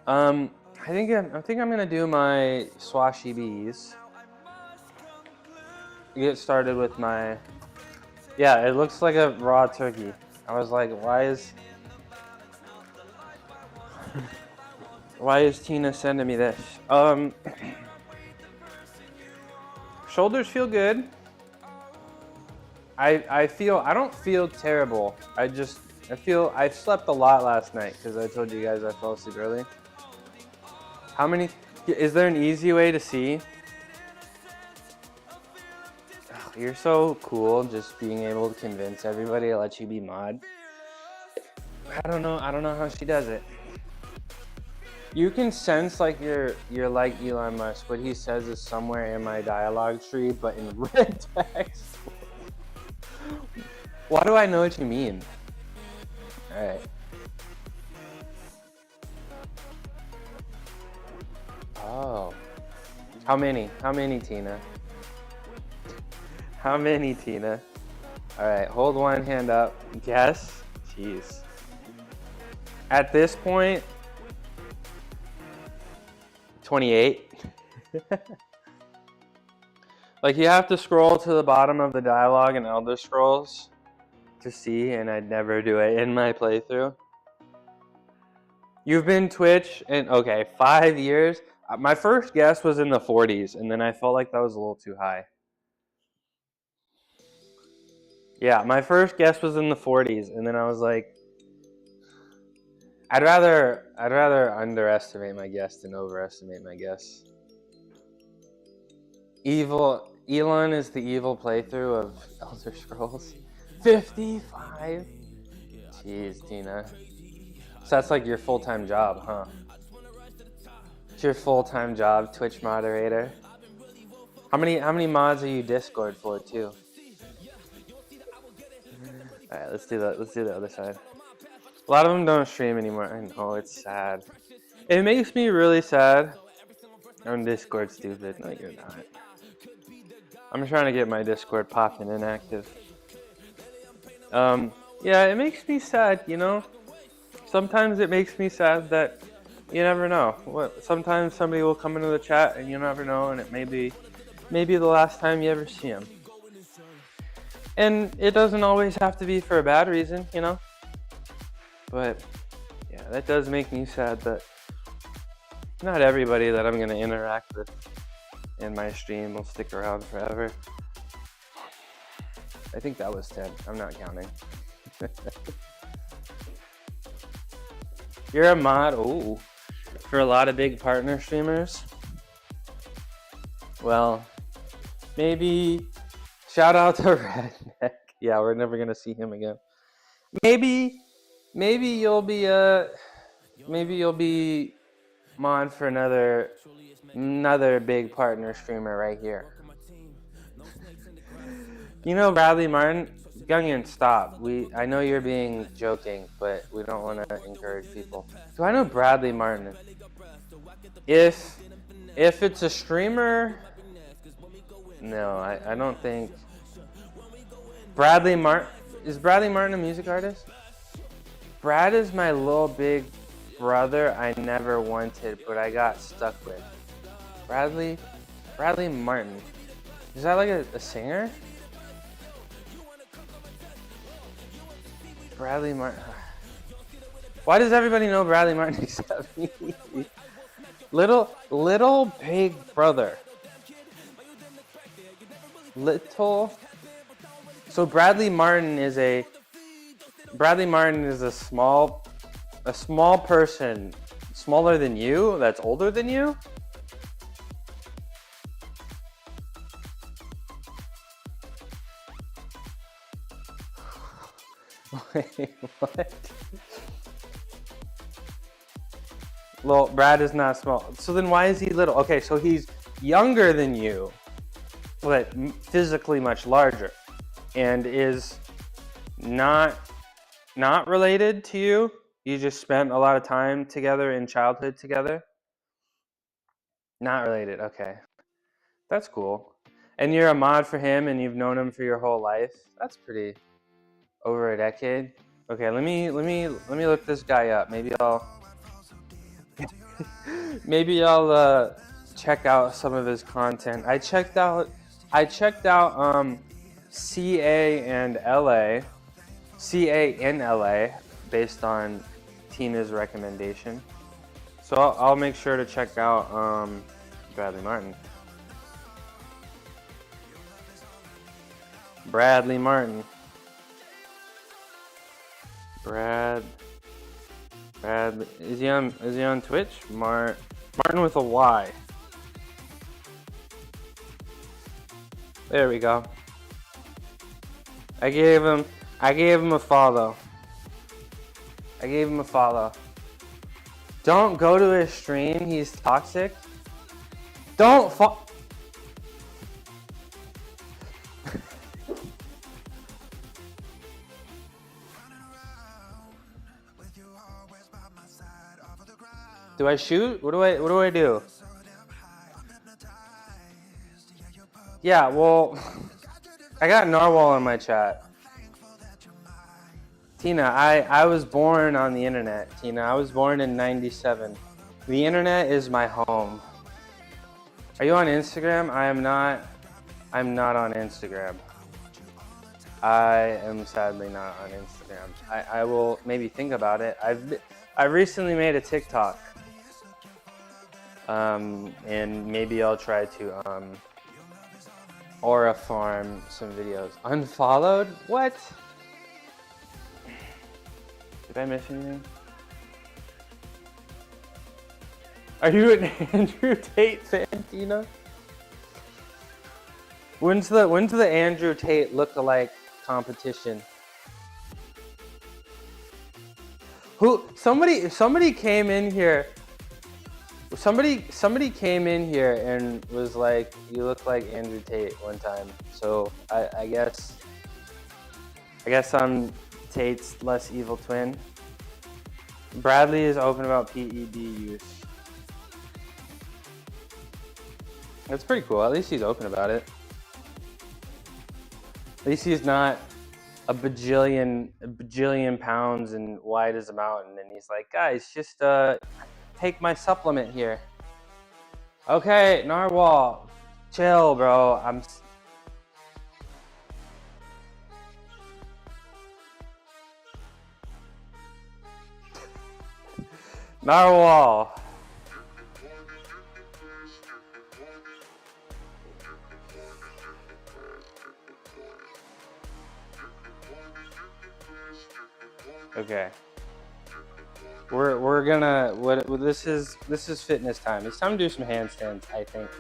I think I'm gonna do my swashy bees. Get started with my. Yeah, it looks like a raw turkey. I was like, why is Tina sending me this? Shoulders feel good. I don't feel terrible. I slept a lot last night because I told you guys I fell asleep early. Is there an easy way to see? Oh, you're so cool, just being able to convince everybody to let you be mod. I don't know how she does it. You can sense like you're like Elon Musk. What he says is somewhere in my dialogue tree, but in red text. Why do I know what you mean? All right. Oh. How many, Tina? How many, Tina? All right, hold one hand up. Guess. Jeez. At this point, 28. Like, you have to scroll to the bottom of the dialogue in Elder Scrolls to see, and I'd never do it in my playthrough. You've been Twitch in, okay, 5 years. My first guess was in the 40s, and then I felt like that was a little too high. Yeah, my first guess was in the 40s, and then I was like, I'd rather underestimate my guess than overestimate my guess. Elon is the evil playthrough of Elder Scrolls. 55? Jeez, Tina. So that's like your full-time job, huh? It's your full-time job, Twitch moderator. How many mods are you Discord for too? All right, let's do the other side. A lot of them don't stream anymore. I know, it's sad. It makes me really sad. I'm Discord stupid. No, you're not. I'm trying to get my Discord popping and active. Yeah, it makes me sad, you know? Sometimes it makes me sad that you never know. Sometimes somebody will come into the chat and you never know, and it may be the last time you ever see them. And it doesn't always have to be for a bad reason, you know? But yeah, that does make me sad that not everybody that I'm going to interact with in my stream will stick around forever. I think that was 10. I'm not counting. You're a mod, ooh, for a lot of big partner streamers. Well, maybe shout out to Redneck. Yeah, we're never gonna see him again. Maybe you'll be mod for another big partner streamer right here. You know Bradley Martin? Gungan, stop. I know you're being joking, but we don't want to encourage people. Do I know Bradley Martin? If it's a streamer, no, I don't think. Bradley Martin. Is Bradley Martin a music artist? Brad is my little big brother I never wanted, but I got stuck with. Bradley Martin. Is that like a singer? Bradley Martin. Why does everybody know Bradley Martin except me? Little big brother. So Bradley Martin is a small person, smaller than you, that's older than you. Wait, what? Well, Brad is not small. So then why is he little? Okay, so he's younger than you, but physically much larger, and is not related to you. You just spent a lot of time together in childhood together. Not related. Okay, that's cool. And you're a mod for him, and you've known him for your whole life. That's pretty. Over a decade. Okay, let me look this guy up. Maybe I'll check out some of his content. I checked out CA in LA based on Tina's recommendation. So I'll make sure to check out Bradley Martin. Bradley Martin. Brad, is he on Twitch? Martin with a Y. There we go. I gave him a follow. Don't go to his stream. He's toxic. Don't follow. Do I shoot? What do I do? Yeah, well, I got Narwhal in my chat. Tina, I was born on the internet. Tina, I was born in '97. The internet is my home. Are you on Instagram? I'm not on Instagram. I am sadly not on Instagram. I will maybe think about it. I recently made a TikTok. And maybe I'll try to aura farm some videos. Unfollowed? What? Did I miss anything? Are you an Andrew Tate fan, Tina? When's the Andrew Tate look-alike competition? Somebody came in here. Somebody came in here and was like, "You look like Andrew Tate" one time. So I guess I'm Tate's less evil twin. Bradley is open about PED use. That's pretty cool. At least he's open about it. At least he's not a bajillion pounds and wide as a mountain, and he's like, "Guys, just take my supplement here." Okay, Narwhal, chill, bro. Narwhal. Okay. We're gonna this is fitness time. It's time to do some handstands, I think.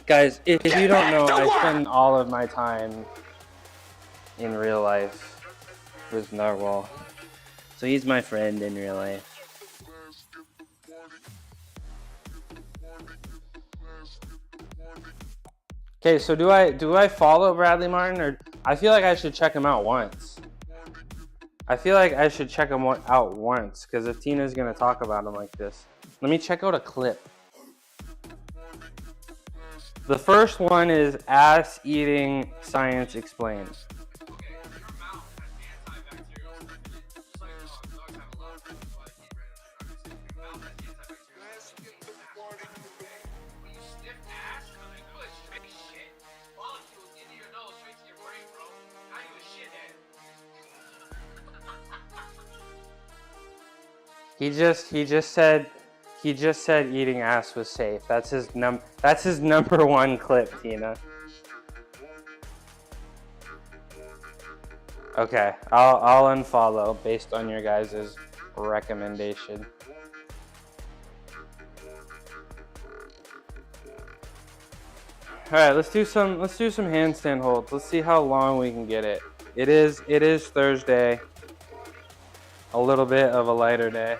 Guys, if you don't know, I spend all of my time in real life with Narwhal. So he's my friend in real life. Okay, so do I follow Bradley Martin, or I feel like I should check him out once. I feel like I should check him out once, because if Tina's gonna talk about him like this, let me check out a clip. The first one is Ass Eating Science Explained. He just said eating ass was safe. That's his number one clip, Tina. Okay, I'll unfollow based on your guys' recommendation. All right, let's do some handstand holds. Let's see how long we can get it. It is Thursday. A little bit of a lighter day.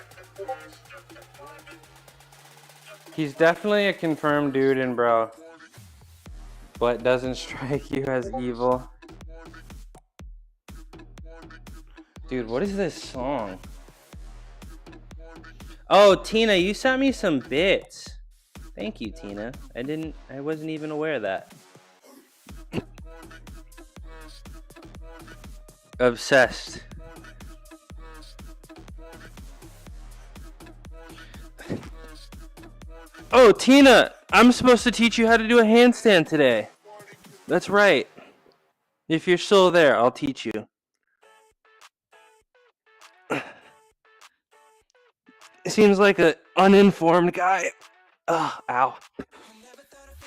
He's definitely a confirmed dude and bro, but doesn't strike you as evil. Dude, what is this song? Oh, Tina, you sent me some bits. Thank you, Tina. I wasn't even aware of that. Obsessed. Oh, Tina, I'm supposed to teach you how to do a handstand today. That's right. If you're still there, I'll teach you. Seems like an uninformed guy. Ugh, ow.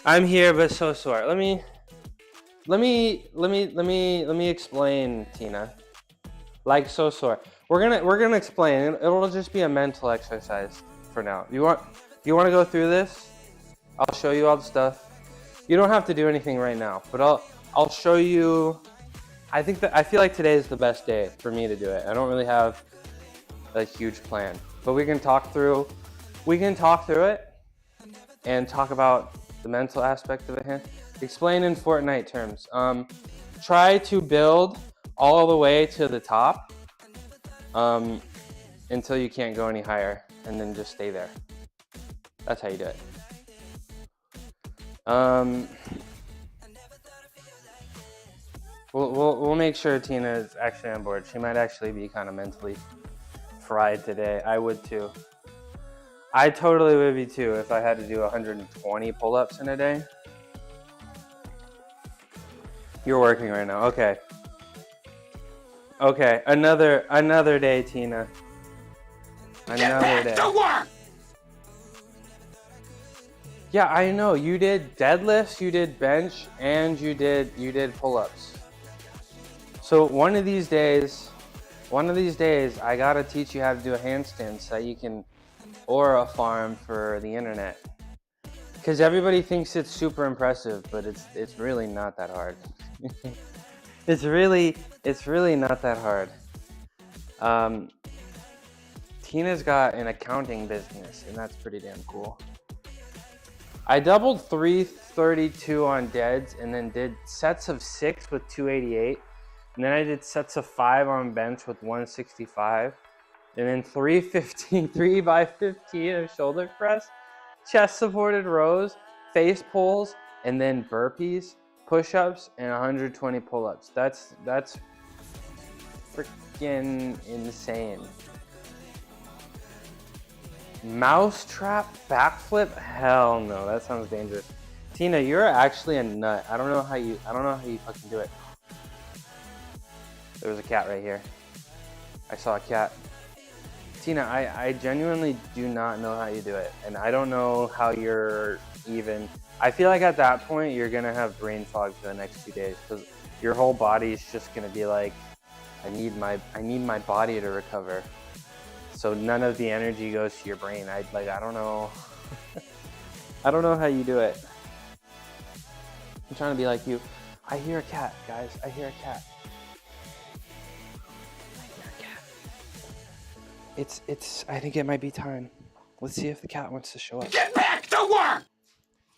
I'm here, but so sore. Let me explain, Tina. Like so sore. We're gonna explain. It'll just be a mental exercise for now. You want to go through this? I'll show you all the stuff. You don't have to do anything right now, but I'll show you. I feel like today is the best day for me to do it. I don't really have a huge plan, but we can talk through it and talk about the mental aspect of it. Explain in Fortnite terms. Try to build all the way to the top until you can't go any higher, and then just stay there. That's how you do it. We'll make sure Tina is actually on board. She might actually be kind of mentally fried today. I would too. I totally would be too if I had to do 120 pull-ups in a day. You're working right now. Okay. Okay. Another day, Tina. Another day. To work! Yeah, I know. You did deadlifts, you did bench, and you did pull-ups. So one of these days, I gotta teach you how to do a handstand so that you can aura farm for the internet. Because everybody thinks it's super impressive, but it's really not that hard. It's really not that hard. Tina's got an accounting business, and that's pretty damn cool. I doubled 332 on deads, and then did sets of 6 with 288. And then I did sets of 5 on bench with 165. And then 3 by 15 of shoulder press, chest supported rows, face pulls, and then burpees, push-ups, and 120 pull-ups. That's freaking insane. Mousetrap backflip? Hell no, that sounds dangerous. Tina, you're actually a nut. I don't know how you fucking do it. There was a cat right here. I saw a cat. Tina, I genuinely do not know how you do it. And I don't know how you're even... I feel like at that point, you're going to have brain fog for the next few days. Because your whole body's just going to be like, I need my body to recover. So none of the energy goes to your brain. I don't know. I don't know how you do it. I'm trying to be like you. I hear a cat, guys. I hear a cat. I think it might be time. Let's see if the cat wants to show up. Get back to work!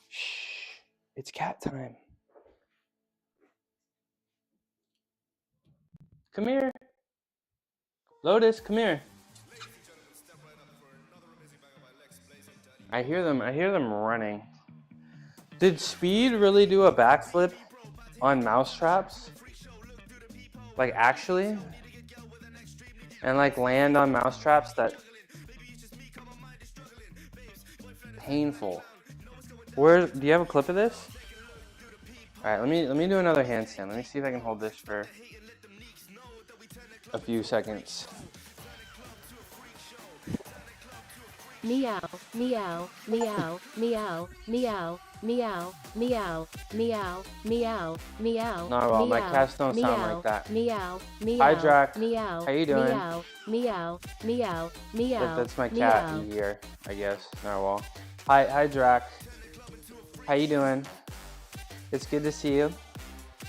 Shh. It's cat time. Come here. Lotus, come here. I hear them running. Did Speed really do a backflip on mousetraps? Like actually? And like land on mousetraps? That painful. Where do you have a clip of this? All right, let me do another handstand. Let me see if I can hold this for a few seconds. Meow, meow, meow, meow, meow, meow, meow, meow, meow, meow. No, well, my cats don't sound like that. Meow, meow. Hi, Drac. Meow. How you doing? Meow, meow, meow, meow. That's my cat here, I guess. Narwhal. Hi, Drac. How you doing? It's good to see you.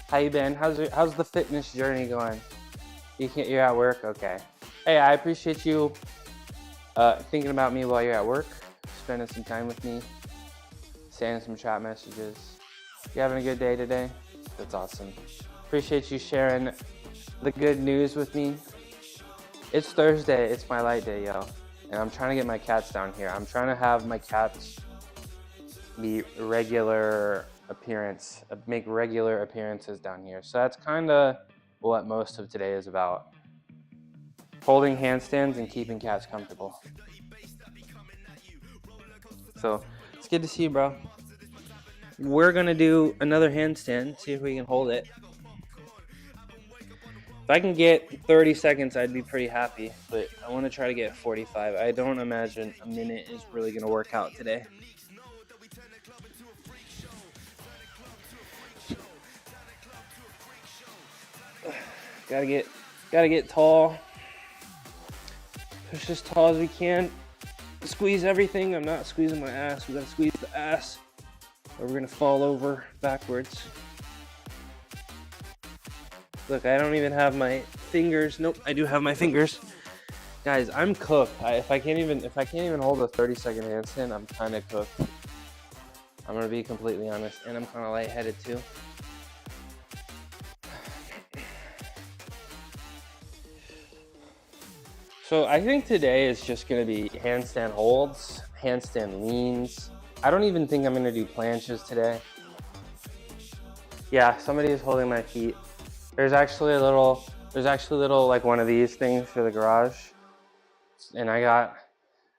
How you been? How's the fitness journey going? You're at work? Okay. Hey, I appreciate you thinking about me while you're at work, spending some time with me, sending some chat messages. You having a good day today? That's awesome. Appreciate you sharing the good news with me. It's Thursday, it's my light day, yo. And I'm trying to get my cats down here. I'm trying to have my cats be make regular appearances down here. So that's kind of what most of today is about. Holding handstands and keeping cats comfortable. So it's good to see you, bro. We're gonna do another handstand, see if we can hold it. If I can get 30 seconds, I'd be pretty happy, but I want to try to get 45. I don't imagine a minute is really gonna work out today. Gotta get tall. Push as tall as we can. Squeeze everything. I'm not squeezing my ass. We gotta squeeze the ass, or we're gonna fall over backwards. Look, I don't even have my fingers. Nope, I do have my fingers. Guys, I'm cooked. If I can't even hold a 30-second handstand, I'm kind of cooked. I'm gonna be completely honest, and I'm kind of lightheaded too. So I think today is just gonna be handstand holds, handstand leans. I don't even think I'm gonna do planches today. Yeah, somebody is holding my feet. There's actually a little like one of these things for the garage. And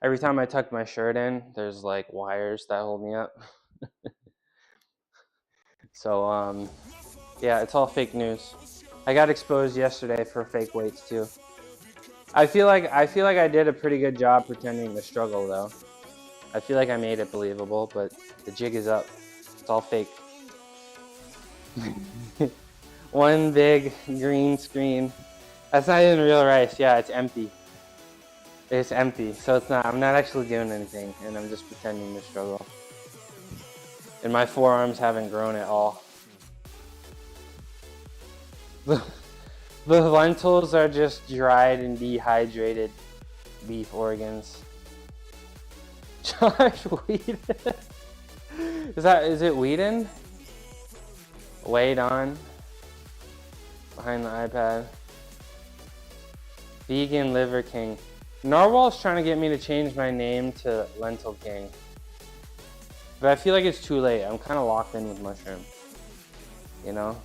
every time I tuck my shirt in, there's like wires that hold me up. So yeah, it's all fake news. I got exposed yesterday for fake weights too. I feel like I did a pretty good job pretending to struggle though. I feel like I made it believable, but the jig is up. It's all fake. One big green screen. That's not even real rice. Yeah, it's empty. It's empty, so I'm not actually doing anything, and I'm just pretending to struggle. And my forearms haven't grown at all. The lentils are just dried and dehydrated beef organs. Josh Whedon. Is it Whedon? Wade on. Behind the iPad. Vegan Liver King. Narwhal's trying to get me to change my name to Lentil King. But I feel like it's too late. I'm kind of locked in with mushroom. You know?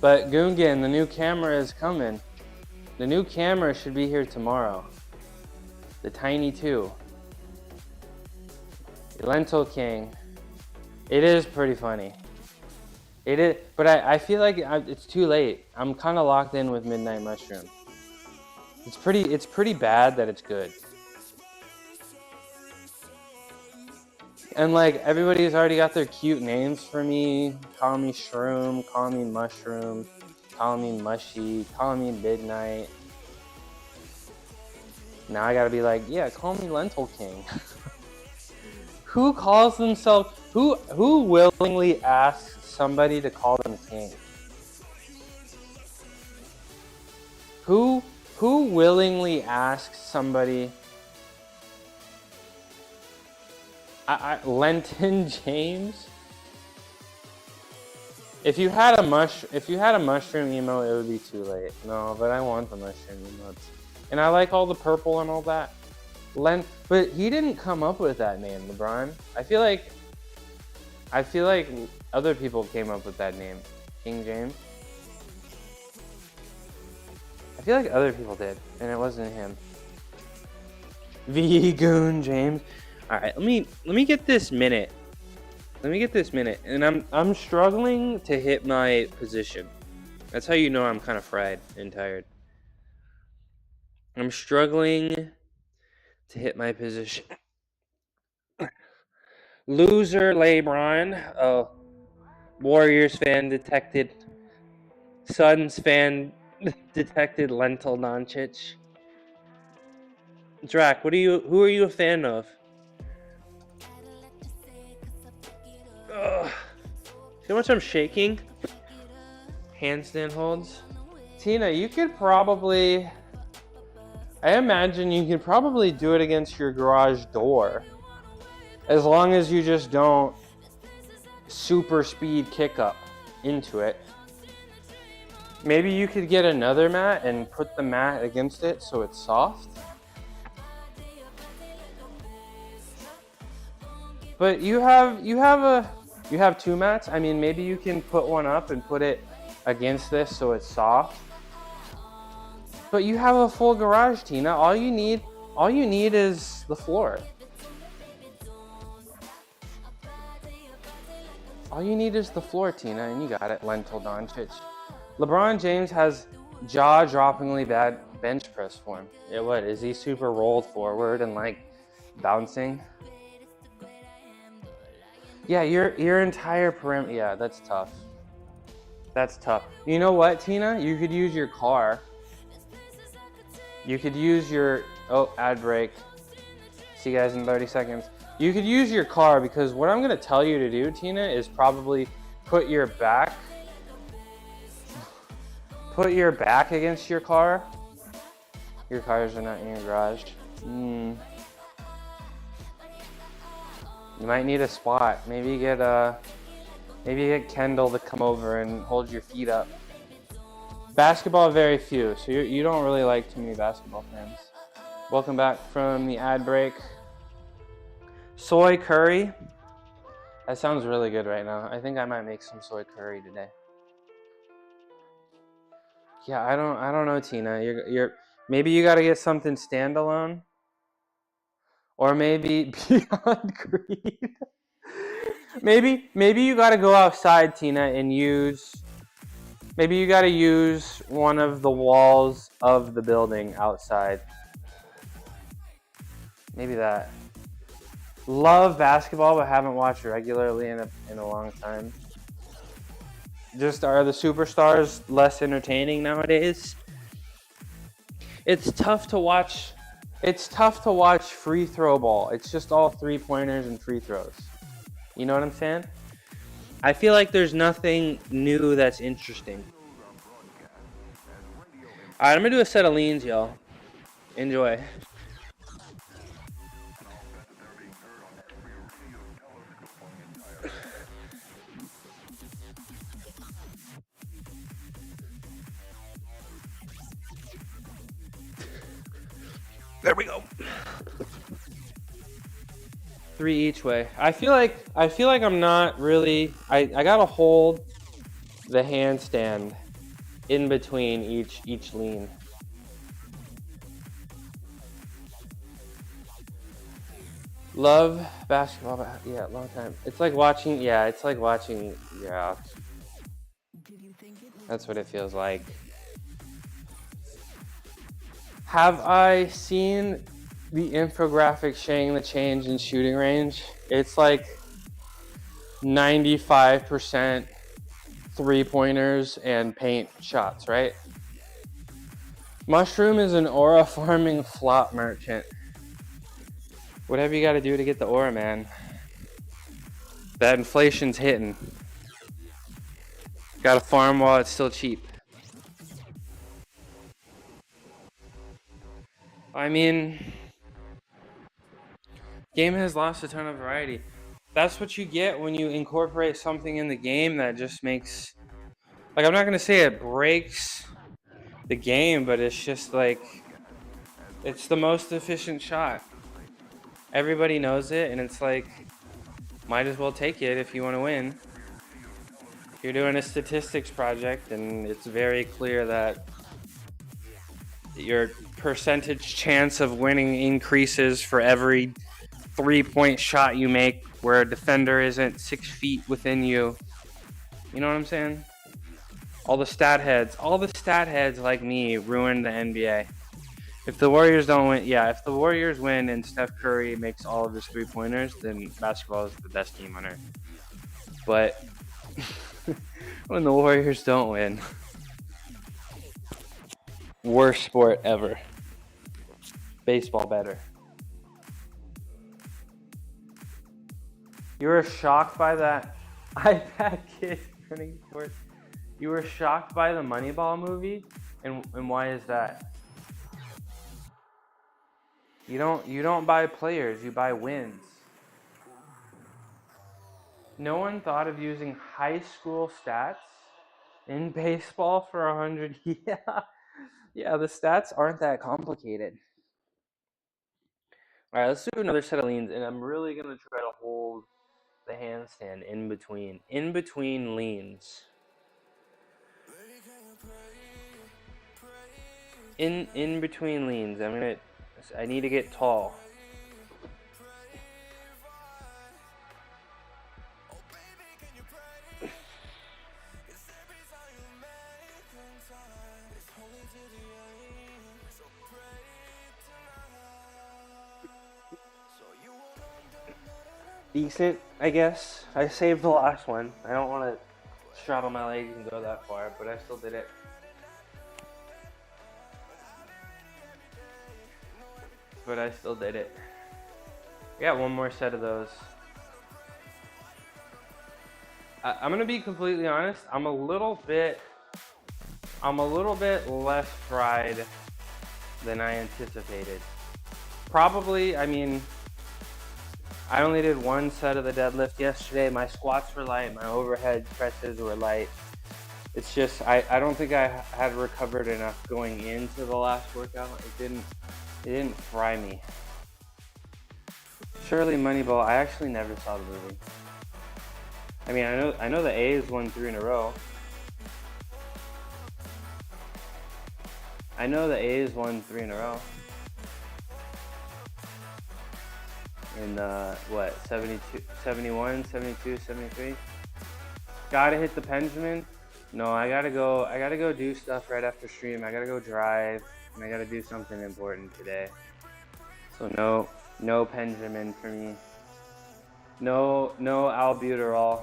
But Gungan, the new camera is coming. The new camera should be here tomorrow. The Tiny 2. Lentil King. It is pretty funny. It is, but I feel like it's too late. I'm kind of locked in with Midnight Mushroom. It's pretty bad that it's good. And like everybody's already got their cute names for me. Call me Shroom, call me Mushroom, call me Mushy, call me Midnight. Now I gotta be like, yeah, call me Lentil King. Who calls themselves, who willingly asks somebody to call them king? Who willingly asks somebody? Lenton James. If you had a mushroom emo, it would be too late. No, but I want the mushroom emotes, and I like all the purple and all that. But he didn't come up with that name, LeBron. I feel like I feel like other people came up with that name. King James. I feel like other people did, and it wasn't him. V-Goon James. All right, let me get this minute. Let me get this minute, and I'm struggling to hit my position. That's how you know I'm kind of fried and tired. I'm struggling to hit my position. Loser LeBron. Oh, Warriors fan detected. Suns fan detected. Lentil Doncic. Drac, who are you a fan of? Ugh. See how much I'm shaking? Handstand holds. Tina, you could probably... I imagine you could probably do it against your garage door. As long as you just don't super speed kick up into it. Maybe you could get another mat and put the mat against it so it's soft. But you have two mats. I mean, maybe you can put one up and put it against this so it's soft. But you have a full garage, Tina. All you need is the floor. All you need is the floor, Tina, and you got it, Lentil Doncic. LeBron James has jaw-droppingly bad bench press form. Yeah, what? Is he super rolled forward and like bouncing? Yeah, your entire perimeter. Yeah, that's tough. That's tough. You know what, Tina? You could use your car. You could use your... Oh, ad break. See you guys in 30 seconds. You could use your car because what I'm going to tell you to do, Tina, is probably put your back against your car. Your cars are not in your garage. You might need a spot. Maybe get Kendall to come over and hold your feet up. Basketball, very few. So you don't really like too many basketball fans. Welcome back from the ad break. Soy curry. That sounds really good right now. I think I might make some soy curry today. Yeah, I don't know, Tina. You're maybe you got to get something standalone, or maybe Beyond Greed. maybe you got to go outside, Tina, and use. Maybe you got to use one of the walls of the building outside. Maybe that. Love basketball, but haven't watched regularly in a long time. Just are the superstars less entertaining nowadays? It's tough to watch. It's tough to watch free throw ball. It's just all 3-pointers and free throws. You know what I'm saying? I feel like there's nothing new that's interesting. All right, I'm gonna do a set of leans, y'all. Enjoy. There we go. 3 each way. I feel like I'm not really. I gotta hold the handstand in between each lean. Love basketball, but yeah, long time. It's like watching. Yeah, it's like watching. Yeah, that's what it feels like. Have I seen the infographic showing the change in shooting range? It's like 95% 3-pointers and paint shots, right? Mushroom is an aura farming flop merchant. Whatever you got to do to get the aura, man. That inflation's hitting. Got to farm while it's still cheap. I mean, game has lost a ton of variety. That's what you get when you incorporate something in the game that just makes, like, I'm not going to say it breaks the game, but it's just like, it's the most efficient shot. Everybody knows it, and it's like, might as well take it if you want to win. You're doing a statistics project, and it's very clear that your percentage chance of winning increases for every 3-point shot you make where a defender isn't 6 feet within you. You know what I'm saying? All the stat heads like me ruined the NBA. If the Warriors don't win, if the Warriors win and Steph Curry makes all of his 3-pointers, then basketball is the best team on earth. But when the Warriors don't win, worst sport ever. Baseball better. You were shocked by that iPad kid running sports? You were shocked by the Moneyball movie? And why is that? You don't buy players, you buy wins. No one thought of using high school stats in baseball for 100. Yeah, the stats aren't that complicated. All right, let's do another set of leans, and I'm really gonna try to hold the handstand in between leans. In between leans, I need to get tall. Decent, I guess. I saved the last one. I don't want to straddle my legs and go that far, but I still did it. I got one more set of those. I'm gonna be completely honest. I'm a little bit less fried than I anticipated. Probably, I only did one set of the deadlift yesterday. My squats were light, my overhead presses were light. It's just, I don't think I had recovered enough going into the last workout. It didn't fry me. Surely Moneyball, I actually never saw the movie. I know the A's won 3 in a row. In 72, 71, 72, 73. Gotta hit the Benjamin. No, I gotta go do stuff right after stream. I gotta go drive, and I gotta do something important today. So no Benjamin for me. No albuterol.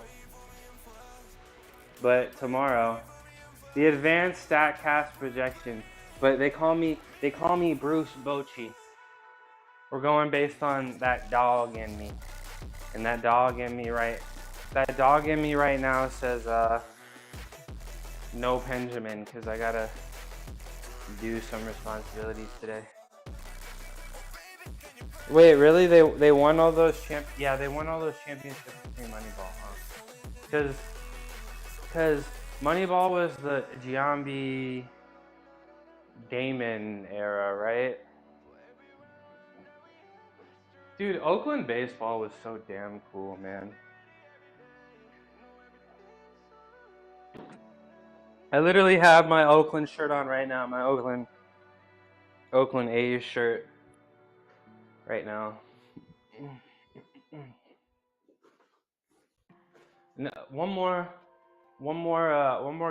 But tomorrow, the advanced StatCast projection. But they call me Bruce Bochy. We're going based on that dog in me, and that dog in me right now says no Benjamin, because I gotta do some responsibilities today. Wait, really? They won all those they won all those championships between Moneyball, huh? Because Moneyball was the Giambi Damon era, right? Dude, Oakland baseball was so damn cool, man. I literally have my Oakland shirt on right now, my Oakland A's shirt right now. No, one more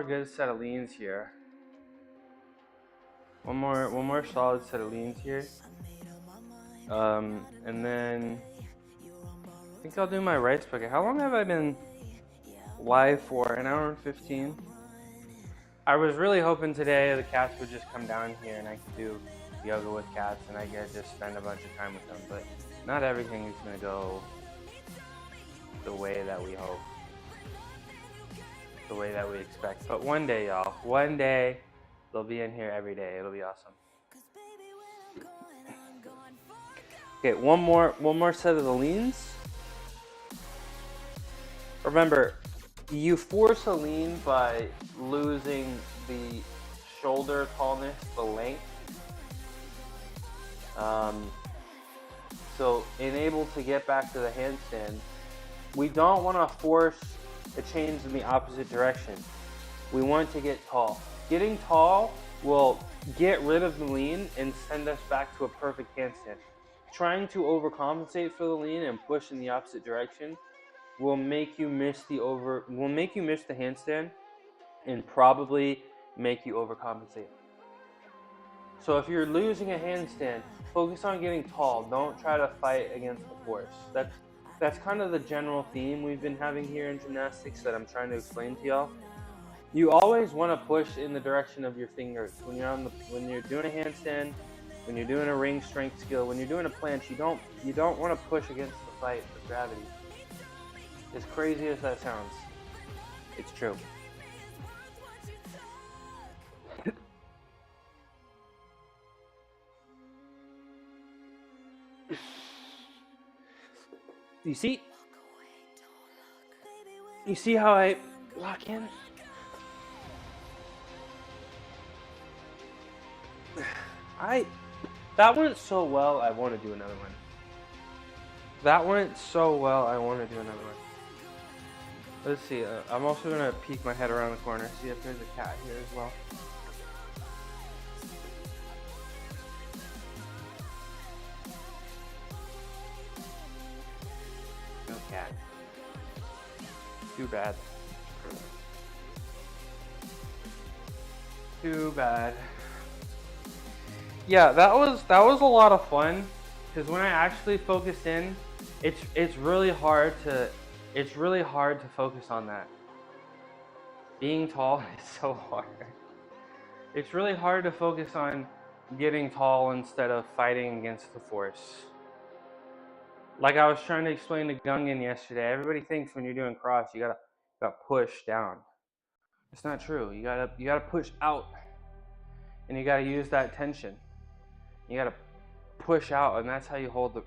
good set of leans here. One more solid set of leans here. And then I think I'll do my rice bucket. How long have I been live for? An hour and 15. I was really hoping today the cats would just come down here and I could do yoga with cats and I could just spend a bunch of time with them, but not everything is gonna go the way that we hope, the way that we expect. But one day, y'all, one day they'll be in here every day. It'll be awesome. Okay, one more set of the leans. Remember, you force a lean by losing the shoulder tallness, the length. So, in able to get back to the handstand, we don't want to force a change in the opposite direction. We want to get tall. Getting tall will get rid of the lean and send us back to a perfect handstand. Trying to overcompensate for the lean and push in the opposite direction will make you miss the handstand and probably make you overcompensate. So if you're losing a handstand, focus on getting tall. Don't try to fight against the force. That's kind of the general theme we've been having here in gymnastics that I'm trying to explain to y'all. You always want to push in the direction of your fingers when you're doing a handstand, when you're doing a ring strength skill, when you're doing a planche. You don't want to push against the fight of gravity. As crazy as that sounds, it's true. You see how I lock in? That went so well, I want to do another one. That went so well, I want to do another one. Let's see, I'm also going to peek my head around the corner, see if there's a cat here as well. No cat. Too bad. Too bad. Yeah, that was a lot of fun, because when I actually focus in, it's really hard to focus on that. Being tall is so hard. It's really hard to focus on getting tall instead of fighting against the force. Like I was trying to explain to Gungan yesterday, everybody thinks when you're doing cross you gotta push down. It's not true. You gotta push out, and you gotta use that tension. You gotta push out, and that's how you hold the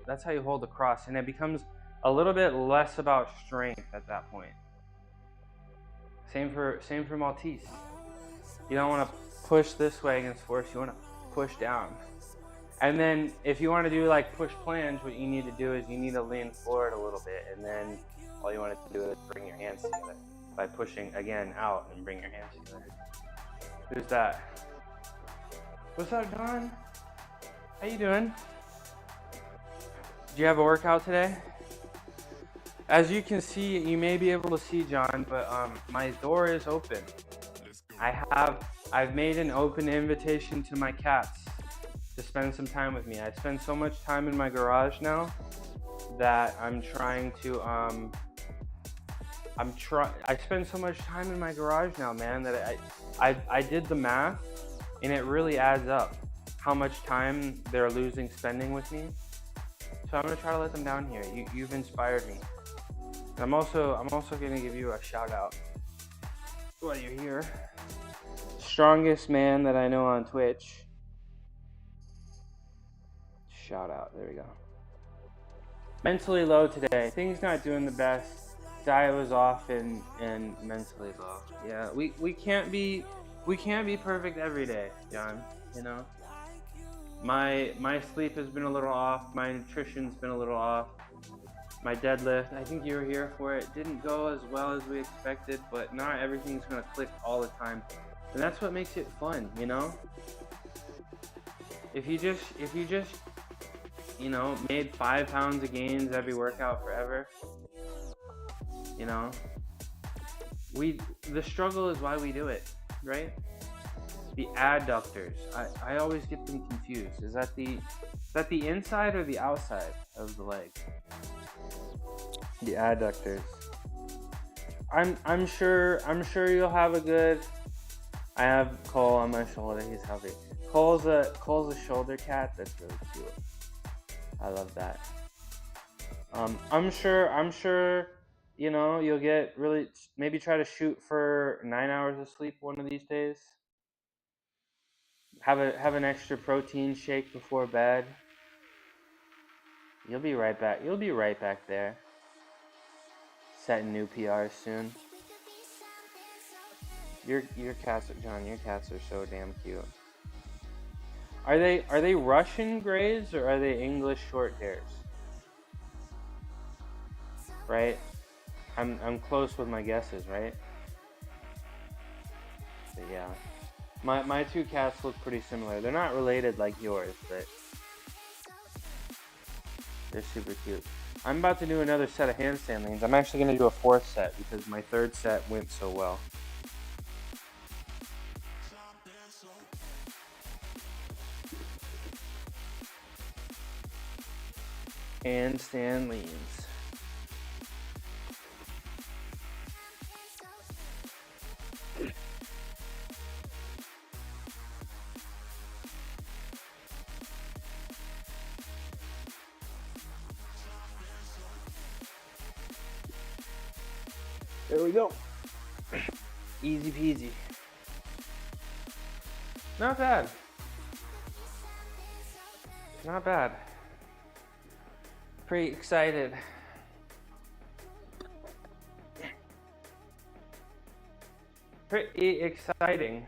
cross, and it becomes a little bit less about strength at that point. Same for Maltese. You don't want to push this way against force. You want to push down. And then if you want to do like push planche, what you need to do is you need to lean forward a little bit, and then all you want to do is bring your hands together by pushing again out and bring your hands together. Who's that? What's up, Don? How you doing? Did you have a workout today? As you can see, you may be able to see John, but my door is open. I've made an open invitation to my cats to spend some time with me. I spend so much time in my garage now that I'm trying to I spend so much time in my garage now, man, that I did the math, and it really adds up how much time they're losing spending with me. So I'm gonna try to let them down here. You've inspired me. And I'm also gonna give you a shout out while you're here. Strongest man that I know on Twitch. Shout out. There we go. Mentally low today. Things not doing the best. Diet was off and mentally low. Yeah, we can't be perfect every day, John. You know. My sleep has been a little off. My nutrition's been a little off. My deadlift, I think you were here for it, didn't go as well as we expected, but not everything's gonna click all the time. And that's what makes it fun, you know? If you just, you know, made 5 pounds of gains every workout forever, you know, the struggle is why we do it, right? The adductors, I always get them confused. Is that the inside or the outside of the leg? The adductors. I'm sure you'll have a good. I have Cole on my shoulder. He's healthy. Cole's a shoulder cat. That's really cute. I love that. I'm sure. You know, you'll get really. Maybe try to shoot for 9 hours of sleep one of these days. Have an extra protein shake before bed. You'll be right back. You'll be right back there. Setting new PRs soon. Your cats, John. Your cats are so damn cute. Are they Russian Greys or are they English short hairs? Right? I'm close with my guesses, right? But yeah, my two cats look pretty similar. They're not related like yours, but they're super cute. I'm about to do another set of handstand leans. I'm actually going to do a fourth set because my third set went so well. Handstand leans. There we go. Easy peasy. Not bad. Not bad. Pretty excited. Pretty exciting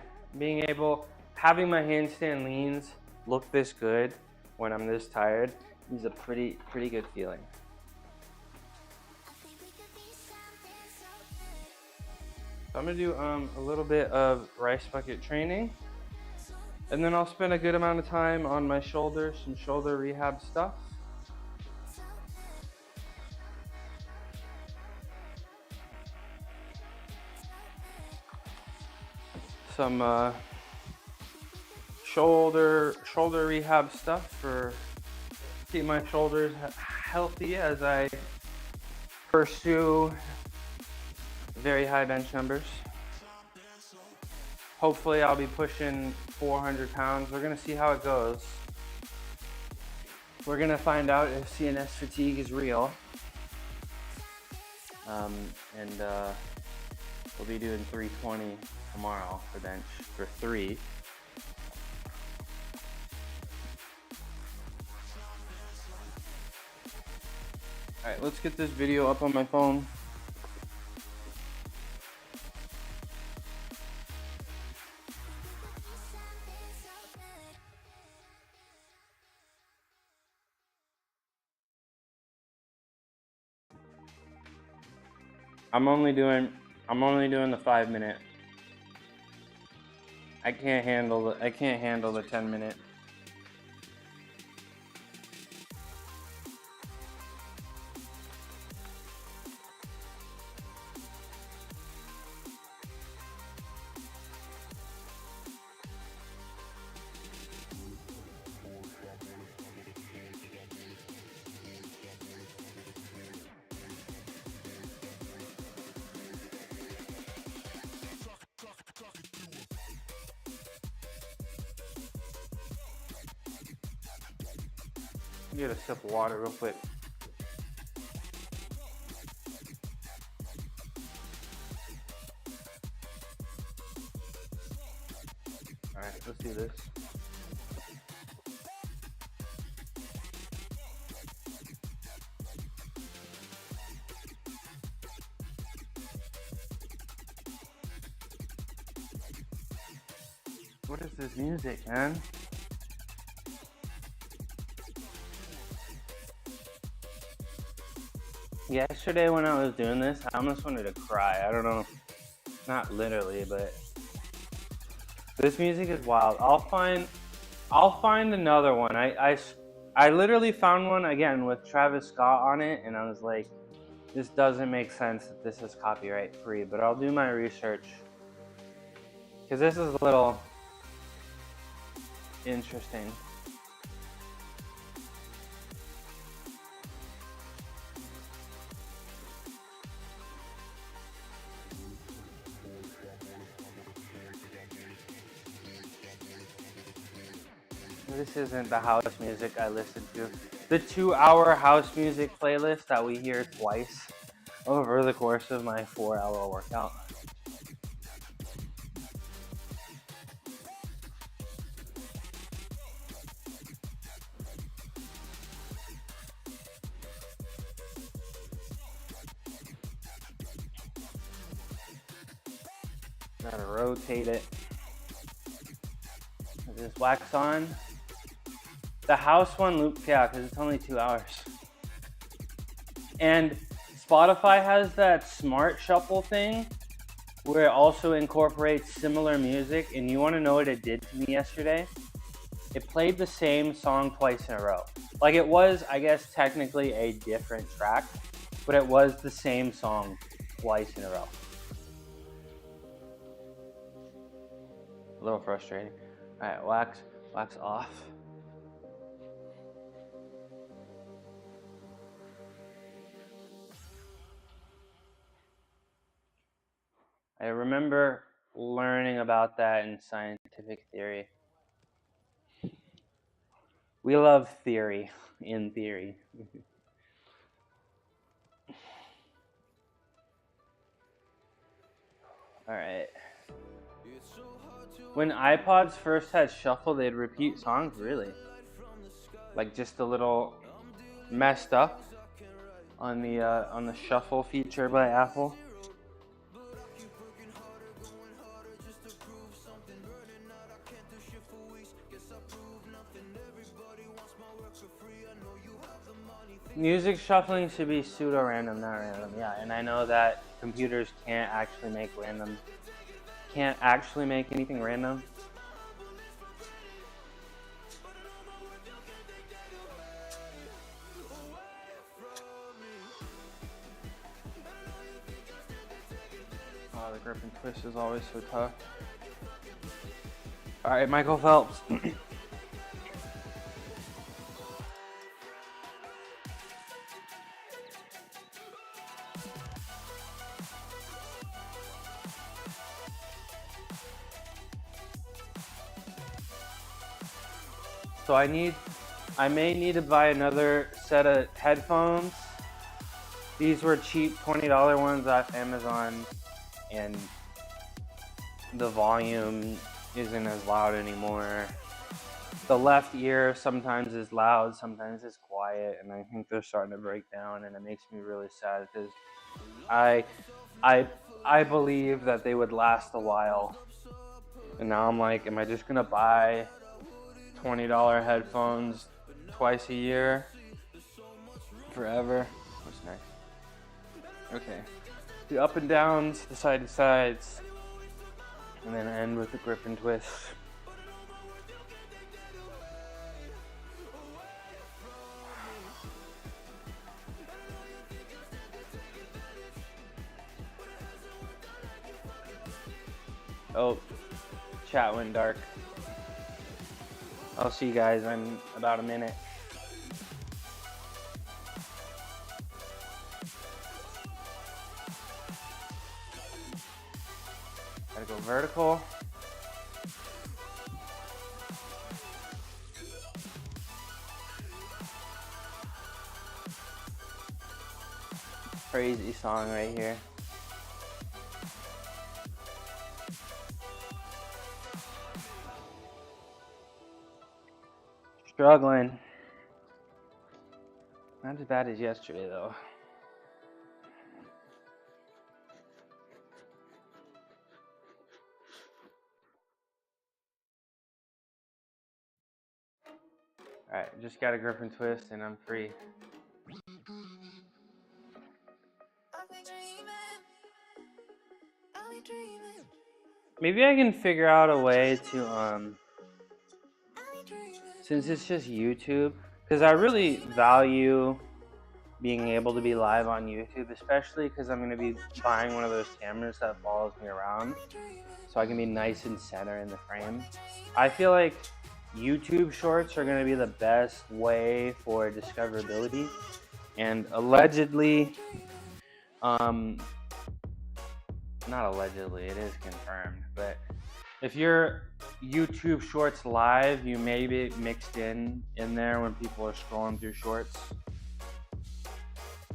having my handstand leans look this good when I'm this tired is a pretty good feeling. So I'm gonna do a little bit of rice bucket training, and then I'll spend a good amount of time on my shoulders, some shoulder rehab stuff. Some shoulder rehab stuff for keep my shoulders healthy as I pursue very high bench numbers. Hopefully I'll be pushing 400 pounds. We're gonna see how it goes. We're gonna find out if CNS fatigue is real. We'll be doing 320 tomorrow for bench for 3. All right, let's get this video up on my phone. I'm only doing the 5 minute. I can't handle the 10 minute. Get a sip of water real quick. All right, let's do this. What is this music, man? Yesterday when I was doing this, I almost wanted to cry. I don't know, not literally, but this music is wild. I'll find another one. I literally found one again with Travis Scott on it, and I was like, this doesn't make sense that this is copyright free, but I'll do my research because this is a little interesting. This isn't the house music I listen to. The 2-hour house music playlist that we hear twice over the course of my 4-hour workout. Gotta rotate it. Is this wax on? The house one loop, yeah, because it's only 2 hours. And Spotify has that smart shuffle thing where it also incorporates similar music, and you want to know what it did to me yesterday? It played the same song twice in a row. Like, it was, I guess, technically a different track, but it was the same song twice in a row. A little frustrating. All right, wax off. I remember learning about that in scientific theory. We love theory in theory. All right. When iPods first had shuffle, they'd repeat songs, really. Like just a little messed up on the shuffle feature by Apple. Music shuffling should be pseudo-random, not random. Yeah, and I know that computers can't actually make anything random. Oh, the grip and twist is always so tough. All right, Michael Phelps. So I may need to buy another set of headphones. These were cheap $20 ones off Amazon, and the volume isn't as loud anymore. The left ear sometimes is loud, sometimes it's quiet, and I think they're starting to break down, and it makes me really sad because I believe that they would last a while. And now I'm like, am I just gonna buy $20 headphones twice a year forever? What's next? Okay, the up and downs, the side to sides, and then end with the grip and twist. Oh, chat went dark. I'll see you guys in about a minute. Gotta go vertical. Crazy song right here. Struggling. Not as bad as yesterday, though. Alright, just got a grip and twist and I'm free. Maybe I can figure out a way to, since it's just YouTube, because I really value being able to be live on YouTube, especially because I'm going to be buying one of those cameras that follows me around, so I can be nice and center in the frame. I feel like YouTube shorts are going to be the best way for discoverability, and allegedly, not allegedly, it is confirmed, but if your YouTube shorts live, you may be mixed in there when people are scrolling through shorts.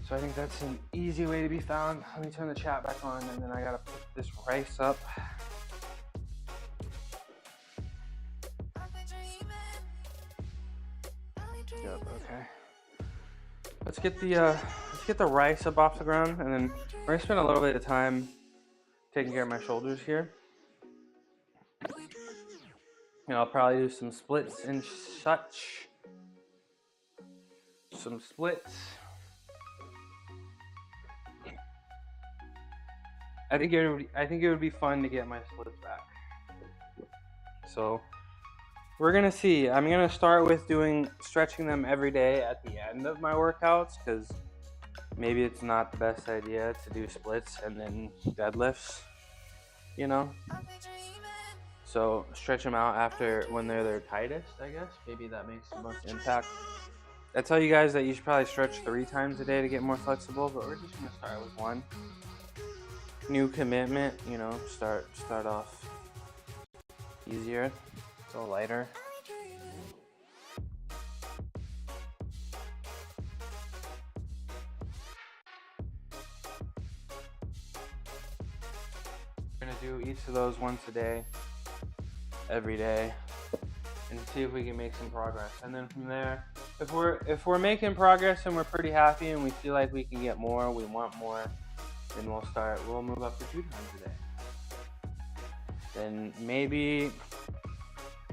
So I think that's an easy way to be found. Let me turn the chat back on, and then I gotta pick this rice up. Yep, okay. Let's get the rice up off the ground, and then we're gonna spend a little bit of time taking care of my shoulders here. And I'll probably do some splits and such. Some splits. I think it would be fun to get my splits back. So we're gonna see. I'm gonna start with stretching them every day at the end of my workouts, because maybe it's not the best idea to do splits and then deadlifts, you know? So stretch them out after when they're their tightest, I guess. Maybe that makes the most impact. I tell you guys that you should probably stretch 3 times a day to get more flexible, but we're just gonna start with 1. New commitment, you know, start off easier, so lighter. We're gonna do each of those once a day, every day, and see if we can make some progress. And then from there, if we're making progress and we're pretty happy and we feel like we can get more, we want more, then we'll move up to 2 times a day. Then maybe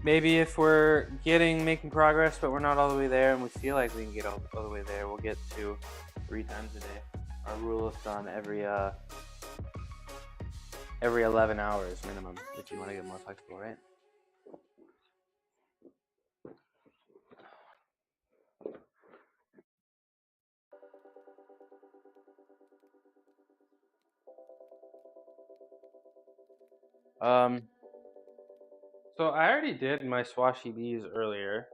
if we're making progress but we're not all the way there and we feel like we can get all the way there, we'll get to 3 times a day. Our rule of thumb, every 11 hours minimum, if you want to get more flexible, right? So I already did my Swashy Bs earlier,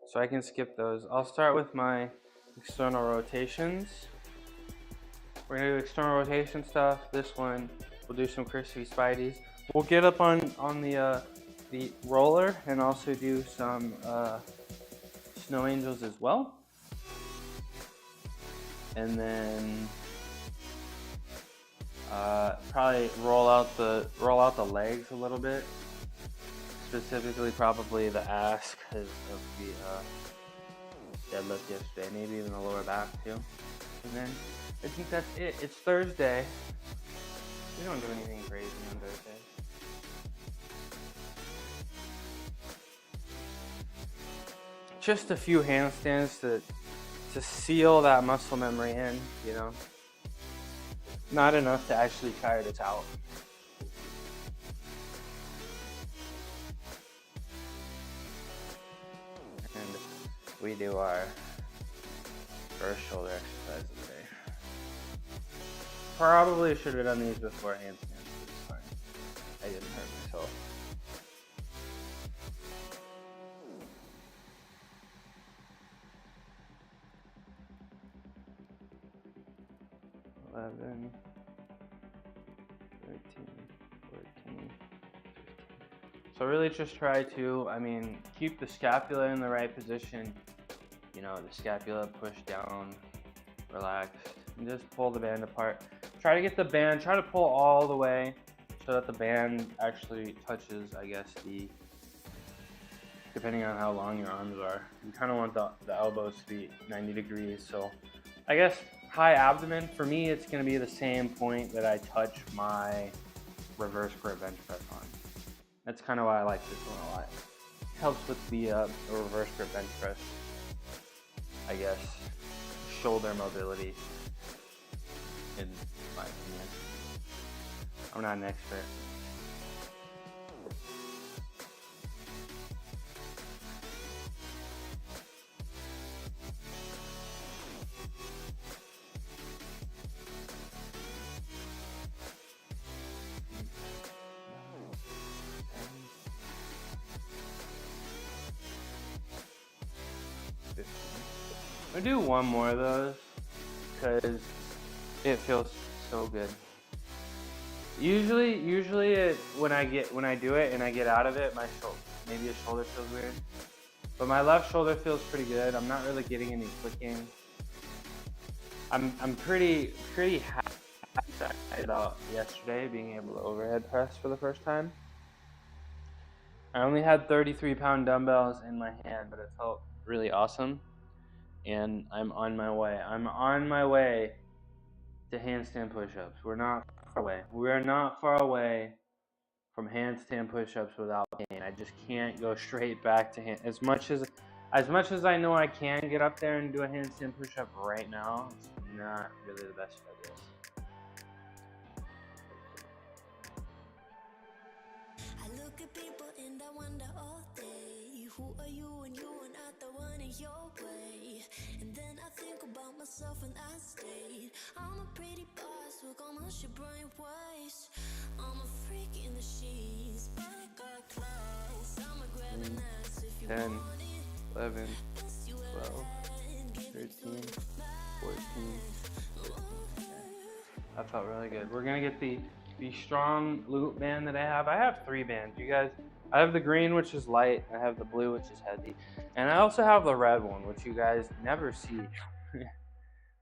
so I can skip those. I'll start with my external rotations. We're gonna do external rotation stuff. This one, we'll do some crispy spideys. We'll get up on the roller and also do some snow angels as well. And then probably roll out the legs a little bit. Specifically, probably the ass because of the deadlift yesterday. Maybe even the lower back too. And then I think that's it. It's Thursday. We don't do anything crazy on Thursday. Just a few handstands to seal that muscle memory in, you know. Not enough to actually tire this out. And we do our first shoulder exercise of the day. Probably should have done these before handstands, but it's fine. I didn't hurt myself. $11, $13, $14, $15. So really just try to, keep the scapula in the right position. You know, the scapula pushed down, relaxed, and just pull the band apart. Try to pull all the way so that the band actually touches, I guess, depending on how long your arms are. You kind of want the elbows to be 90 degrees. So I guess high abdomen, for me, it's going to be the same point that I touch my reverse grip bench press on. That's kind of why I like this one a lot. It helps with the reverse grip bench press, I guess, shoulder mobility, in my opinion. I'm not an expert. I'm gonna do one more of those because it feels so good. Usually when I do it and I get out of it, my shoulder feels weird. But my left shoulder feels pretty good. I'm not really getting any clicking. I'm pretty happy about yesterday being able to overhead press for the first time. I only had 33-pound dumbbells in my hand, but it felt really awesome. And I'm on my way. I'm on my way to handstand push-ups. We're not far away. We're not far away from handstand push-ups without pain. I just can't go straight back to hand. As much as I know I can get up there and do a handstand push-up right now, it's not really the best idea. look at people and I wonder all day, who are you and you are not the one in your way. And then I think about myself and I state, I'm a pretty boss with almost your brain waste. I'm a freak in the sheets, but I got class. I'm a grab an ass if you 10, want it. 11, Best you 12, ever had, give it to 13, me. 14, 15. That felt really good. We're gonna get the strong loop band that I have. I have 3 bands, you guys. I have the green, which is light. I have the blue, which is heavy. And I also have the red one, which you guys never see.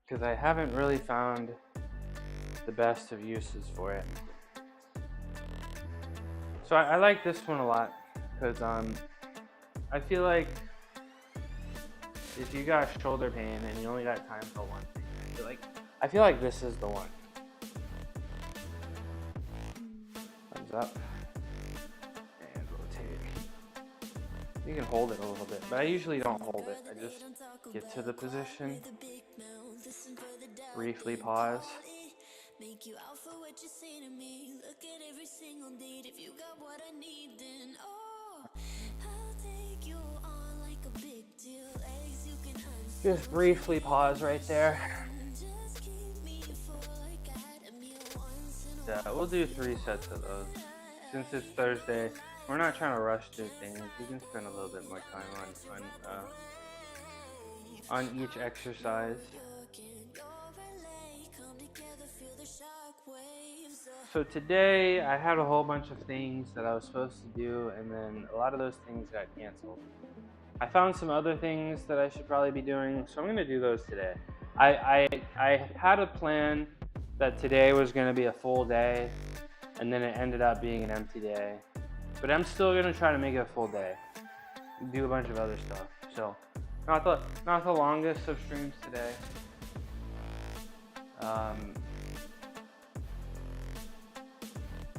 Because I haven't really found the best of uses for it. So I like this one a lot. Because I feel like if you got shoulder pain and you only got time for one thing, I feel like this is the one. Thumbs up. And rotate. You can hold it a little bit, but I usually don't hold it. I just get to the position, briefly pause. Make you out for what you say to me. Look at every single date. If you got what I need, then I'll take you on like a big deal. Eggs you can Just briefly pause right there. just keep me full like I had a meal once in a Yeah, we'll do 3 sets of those. Since it's Thursday, we're not trying to rush through things. You can spend a little bit more time on each exercise. So today I had a whole bunch of things that I was supposed to do, and then a lot of those things got canceled. I found some other things that I should probably be doing, so I'm going to do those today. I had a plan that today was going to be a full day, and then it ended up being an empty day. But I'm still going to try to make it a full day. Do a bunch of other stuff. So, not the longest of streams today.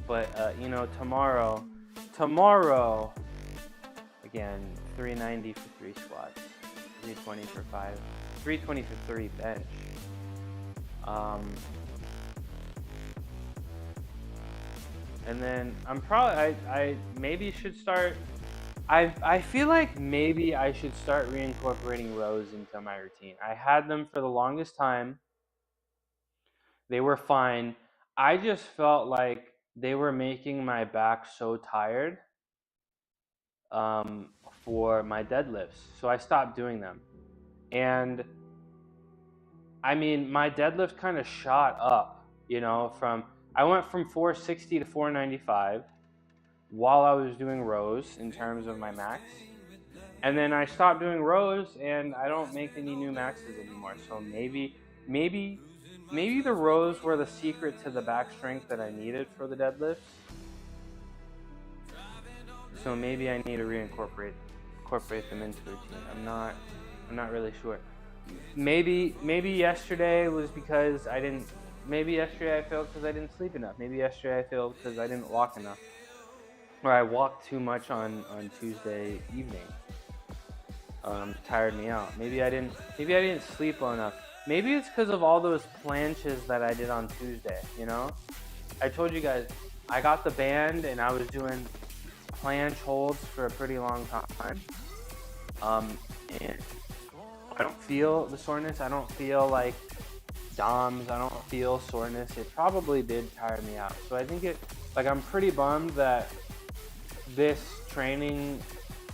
But you know, tomorrow, again, 390 for 3 squats, 320 for 5, 320 for 3 bench. And then I maybe should start. I feel like maybe I should start reincorporating rows into my routine. I had them for the longest time. They were fine. I just felt like they were making my back so tired for my deadlifts. So I stopped doing them. And I mean, my deadlift kind of shot up, you know, I went from 460 to 495 while I was doing rows in terms of my max. And then I stopped doing rows and I don't make any new maxes anymore. So maybe the rows were the secret to the back strength that I needed for the deadlifts. So maybe I need to reincorporate them into the routine. I'm not really sure. Maybe yesterday was because maybe yesterday I failed because I didn't sleep enough. Maybe yesterday I failed because I didn't walk enough. Or I walked too much on Tuesday evening. Tired me out. Maybe I didn't sleep well enough. Maybe it's because of all those planches that I did on Tuesday, you know? I told you guys, I got the band and I was doing planche holds for a pretty long time. And I don't feel the soreness. I don't feel like DOMs. I don't feel soreness. It probably did tire me out. So I think I'm pretty bummed that this training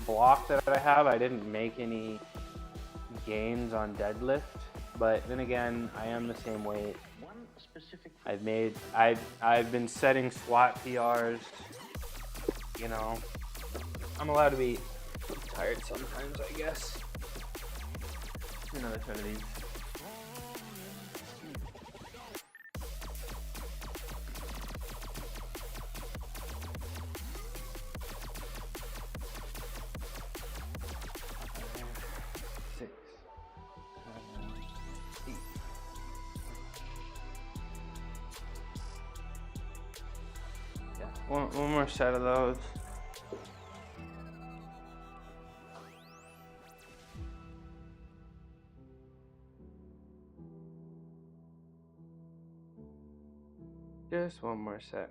block that I have, I didn't make any gains on deadlift. But then again, I am the same weight. I've been setting squat PRs. You know, I'm allowed to be tired sometimes, I guess. Another set of these. One more set of those. Just one more set.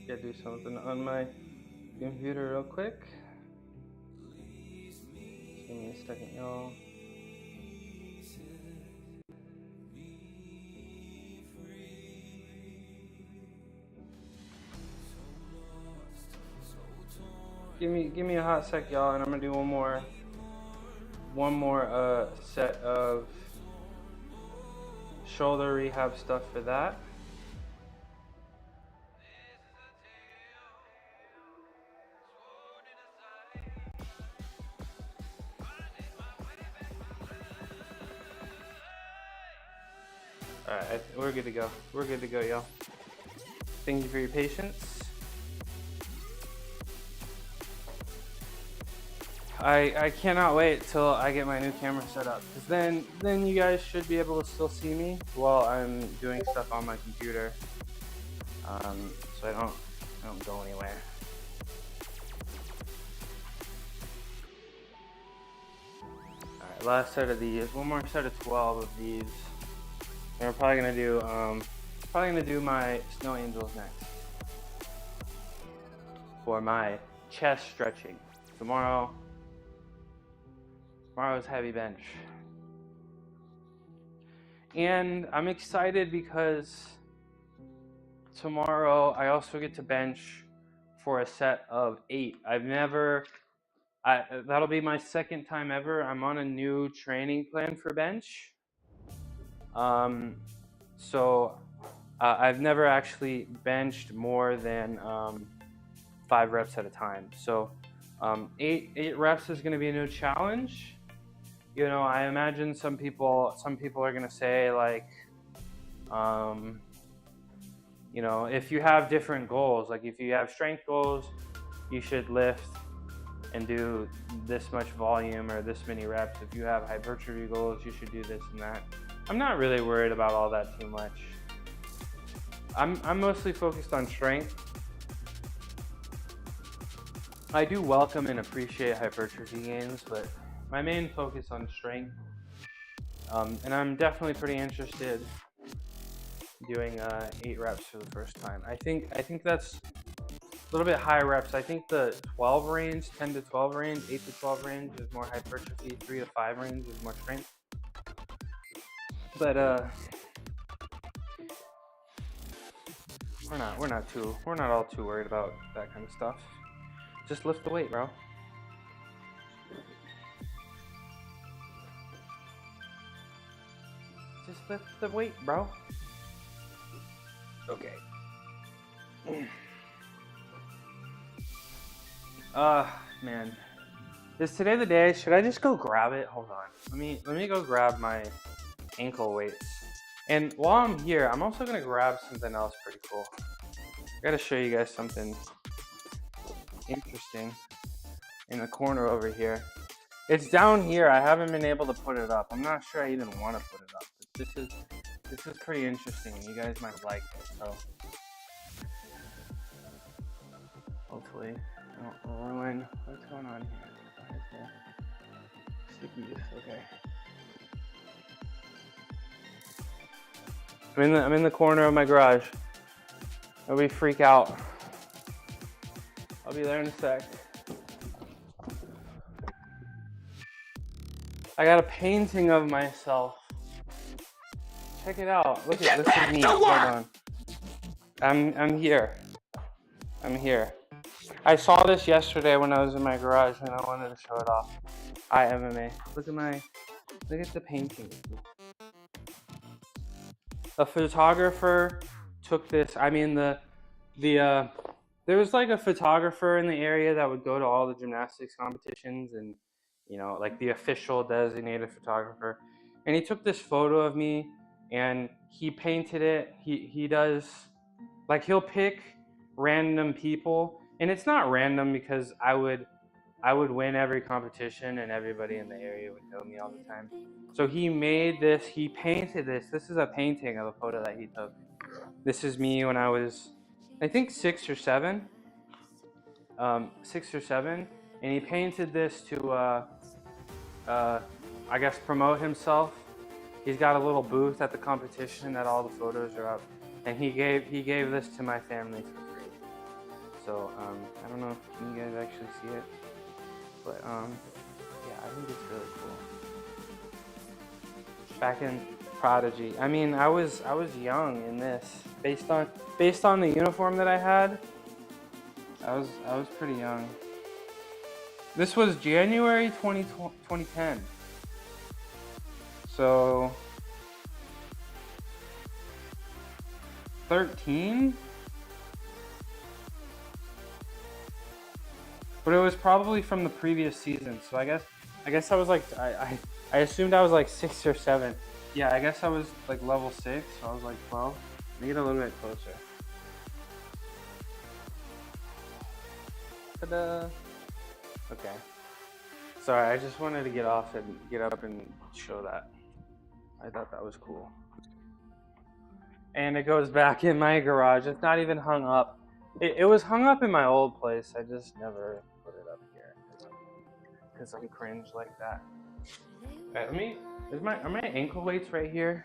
Gotta do something on my computer real quick. Give me a second, y'all. Give me a hot sec, y'all, and I'm gonna do one more set of shoulder rehab stuff for that. Alright, we're good to go. We're good to go, y'all. Thank you for your patience. I cannot wait till I get my new camera set up, because then you guys should be able to still see me while I'm doing stuff on my computer, so I don't go anywhere. Alright, last set of these. One more set of 12 of these. And we're probably gonna do my Snow Angels next for my chest stretching. Tomorrow's heavy bench. And I'm excited because tomorrow I also get to bench for a set of 8. That'll be my second time ever. I'm on a new training plan for bench. So I've never actually benched more than 5 reps at a time. So 8 reps is going to be a new challenge. You know, I imagine some people are going to say, like, you know, if you have different goals, like if you have strength goals, you should lift and do this much volume or this many reps. If you have hypertrophy goals, you should do this and that. I'm not really worried about all that too much. I'm mostly focused on strength. I do welcome and appreciate hypertrophy gains, but my main focus on strength. And I'm definitely pretty interested in doing 8 reps for the first time. I think that's a little bit high reps. I think the 12 range, 10 to 12 range, 8 to 12 range is more hypertrophy. 3 to 5 range is more strength. But we're not all too worried about that kind of stuff. Just lift the weight, bro. Just lift the weight, bro. Okay. Man. Is today the day? Should I just go grab it? Hold on. Let me go grab my ankle weights. And while I'm here, I'm also gonna grab something else pretty cool. I gotta show you guys something interesting in the corner over here. It's down here. I haven't been able to put it up. I'm not sure I even want to put it up. But this is pretty interesting. You guys might like it. So hopefully I don't ruin what's going on here. Stickies. Okay. I'm in the corner of my garage. Nobody freak out. I'll be there in a sec. I got a painting of myself. Check it out. Look at this is me. Hold on. I'm here. I'm here. I saw this yesterday when I was in my garage and I wanted to show it off. MMA. Look at the painting. A photographer took this. I mean, there was like a photographer in the area that would go to all the gymnastics competitions and, you know, like the official designated photographer. And he took this photo of me and he painted it. He does, like, he'll pick random people, and it's not random because I would win every competition and everybody in the area would know me all the time. So he made this, he painted this. This is a painting of a photo that he took. This is me when I was, I think 6 or 7. 6 or 7. And he painted this to, I guess, promote himself. He's got a little booth at the competition that all the photos are up. And he gave this to my family for free. So I don't know if you guys actually see it, but yeah, I think it's really cool. Back in Prodigy, I mean, I was young in this. Based on the uniform that I had, I was pretty young. This was January 2010. So 13? But it was probably from the previous season. So I guess I was like I assumed I was like 6 or 7. Yeah, I guess I was like level 6, so I was like 12. Let me get a little bit closer. Ta-da! Okay. Sorry, I just wanted to get off and get up and show that. I thought that was cool. And it goes back in my garage. It's not even hung up. It was hung up in my old place. I just never put it up here because I'm cringe like that. Alright, are my ankle weights right here?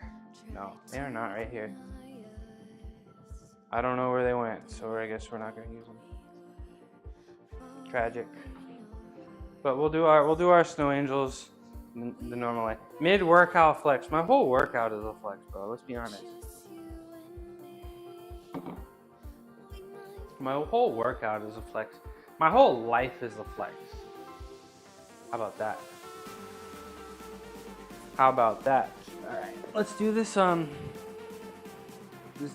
No, they are not right here. I don't know where they went, so I guess we're not gonna use them. Tragic. But we'll do our Snow Angels the normal way. Mid-workout flex. My whole workout is a flex, bro. Let's be honest. My whole workout is a flex. My whole life is a flex. How about that? How about that? All right, let's do this. Let's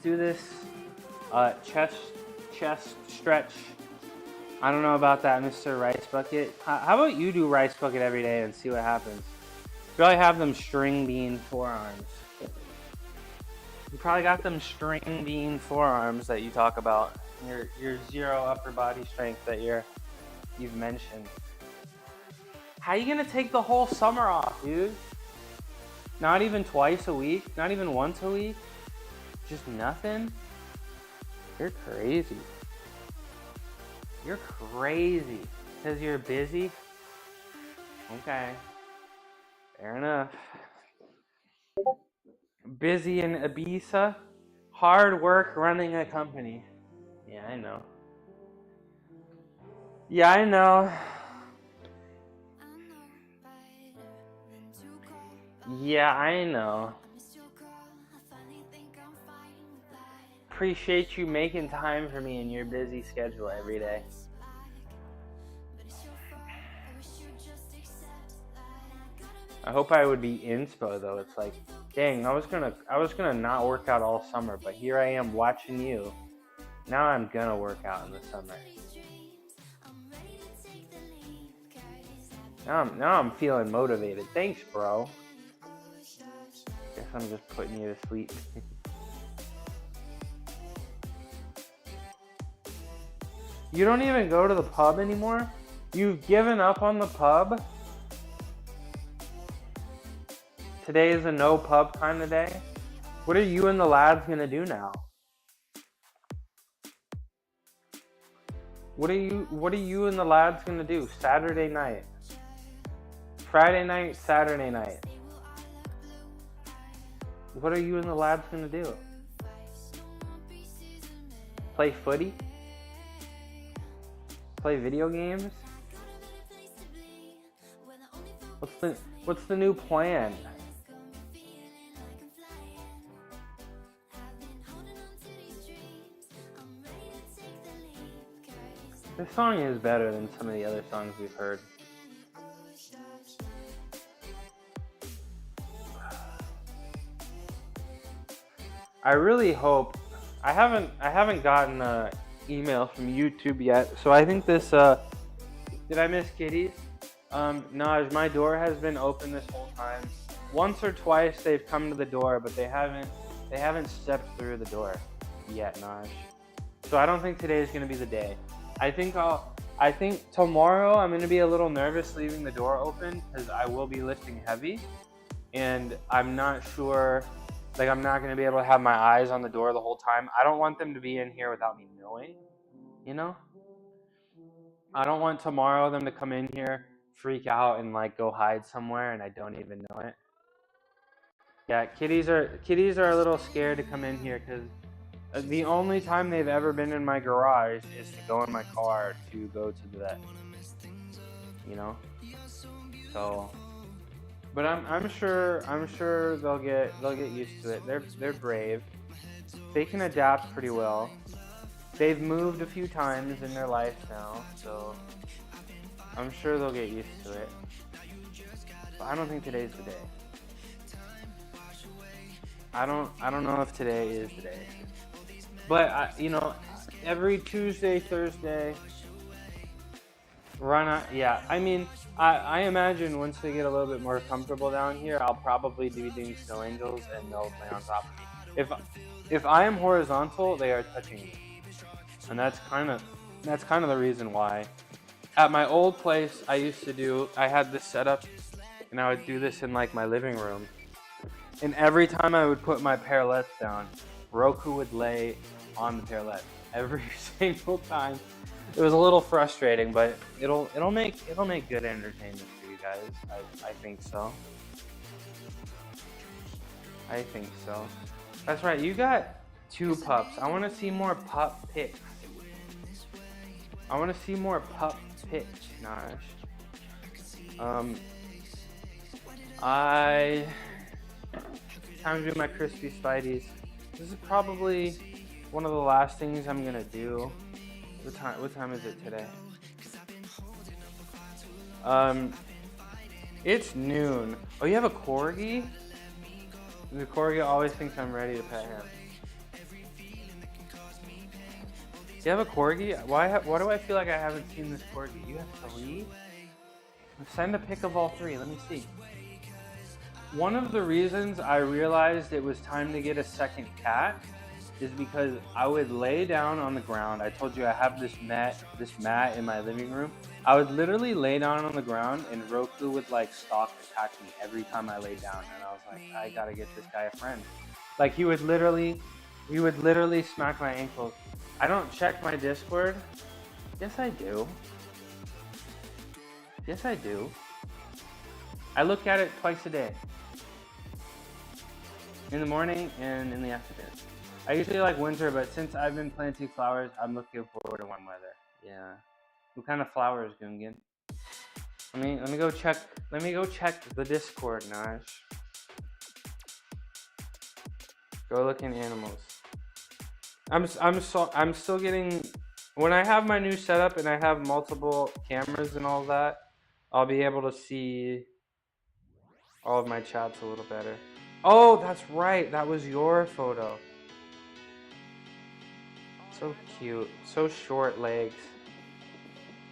do this. Chest stretch. I don't know about that, Mr. Rice Bucket. How about you do Rice Bucket every day and see what happens? You probably have them string bean forearms. You probably got them string bean forearms that you talk about. Your zero upper body strength that you've mentioned. How are you gonna take the whole summer off, dude? Not even twice a week? Not even once a week? Just nothing? You're crazy. You're crazy. Because you're busy? Okay. Fair enough. Busy in Ibiza? Hard work running a company. Yeah, I know. Yeah, I know. Yeah, I know. Appreciate you making time for me in your busy schedule every day. I hope I would be inspo though. It's like, dang, I was gonna not work out all summer, but here I am watching you. Now I'm gonna work out in the summer. Now I'm feeling motivated. Thanks, bro. Guess I'm just putting you to sleep. You don't even go to the pub anymore? You've given up on the pub? Today is a no pub kind of day? What are you and the lads gonna do now? What are you and the lads gonna do Saturday night? Friday night, Saturday night. What are you and the lads gonna do? Play footy? Play video games? What's the new plan? This song is better than some of the other songs we've heard. I really hope I haven't gotten an email from YouTube yet, so I think this did I miss kitties? Naj, my door has been open this whole time. Once or twice they've come to the door, but they haven't stepped through the door yet, Naj. So I don't think today is gonna be the day. I think tomorrow I'm gonna be a little nervous leaving the door open because I will be lifting heavy, and I'm not sure. Like, I'm not going to be able to have my eyes on the door the whole time. I don't want them to be in here without me knowing, you know? I don't want tomorrow them to come in here, freak out, and, like, go hide somewhere, and I don't even know it. Yeah, kitties are a little scared to come in here because The only time they've ever been in my garage is to go in my car to go to the vet. You know? So, but I'm sure they'll get used to it. They're brave. They can adapt pretty well. They've moved a few times in their life now, so I'm sure they'll get used to it. But I don't think today's the day. I don't know if today is the day. But you know, every Tuesday, Thursday, yeah. I mean, I imagine once they get a little bit more comfortable down here, I'll probably be doing snow angels and they'll lay on top of me. If I am horizontal, they are touching me, and that's kind of the reason why. At my old place, I had this setup, and I would do this in like my living room. And every time I would put my parallettes down, Roku would lay on the parallette every single time. It was a little frustrating, but it'll make good entertainment for you guys. I think so. I think so. That's right. You got 2 pups. I want to see more pup pics. I want to see more pup pics, Nash. Time to do my crispy Spideys. This is probably one of the last things I'm gonna do. What time is it today? It's noon. Oh, you have a corgi? The corgi always thinks I'm ready to pet him. You have a corgi? Why do I feel like I haven't seen this corgi? You have 3? Send a pic of all 3. Let me see. One of the reasons I realized it was time to get a second cat is because I would lay down on the ground. I told you I have this mat in my living room. I would literally lay down on the ground and Roku would like stalk attack me every time I laid down, and I was like, I gotta get this guy a friend. Like he would literally smack my ankles. I don't check my Discord. Yes, I do. Yes, I do. I look at it twice a day. In the morning and in the afternoon. I usually like winter, but since I've been planting flowers, I'm looking forward to warm weather. Yeah. What kind of flowers, Gungan? Let me go check the Discord, Nash. Go look in animals. I'm still getting, when I have my new setup and I have multiple cameras and all that, I'll be able to see all of my chats a little better. Oh, that's right. That was your photo. So cute. So short legs.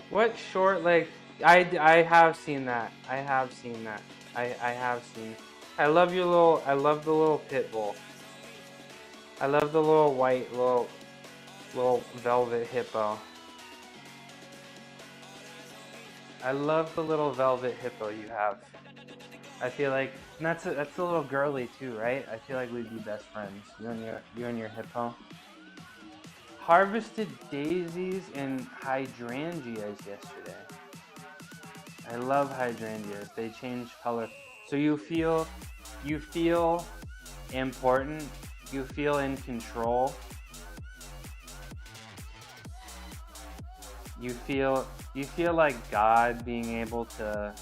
What short legs? I have seen that. I have seen that. I have seen. I love the little pit bull. I love the little white, little velvet hippo. I love the little velvet hippo you have. I feel like, and that's a little girly too, right? I feel like we'd be best friends. You and your hippo. Harvested daisies and hydrangeas yesterday. I love hydrangeas. They change color, so you feel important. You feel in control. You feel like God being able to.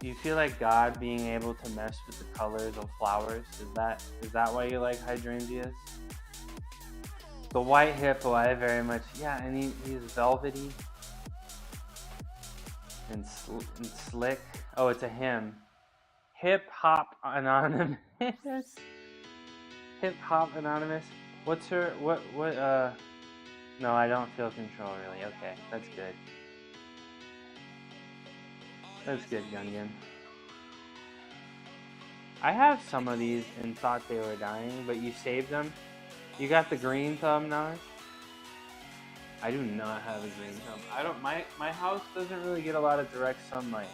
You feel like God being able to mess with the colors of flowers. Is that why you like hydrangeas? The white hippo, I very much, yeah, and he's velvety and slick. Oh, it's a him. Hip Hop Anonymous. Hip Hop Anonymous. What's her, no, I don't feel control really. Okay, that's good. That's good, Gungan. I have some of these and thought they were dying, but you saved them. You got the green thumb now? I do not have a green thumb. My house doesn't really get a lot of direct sunlight,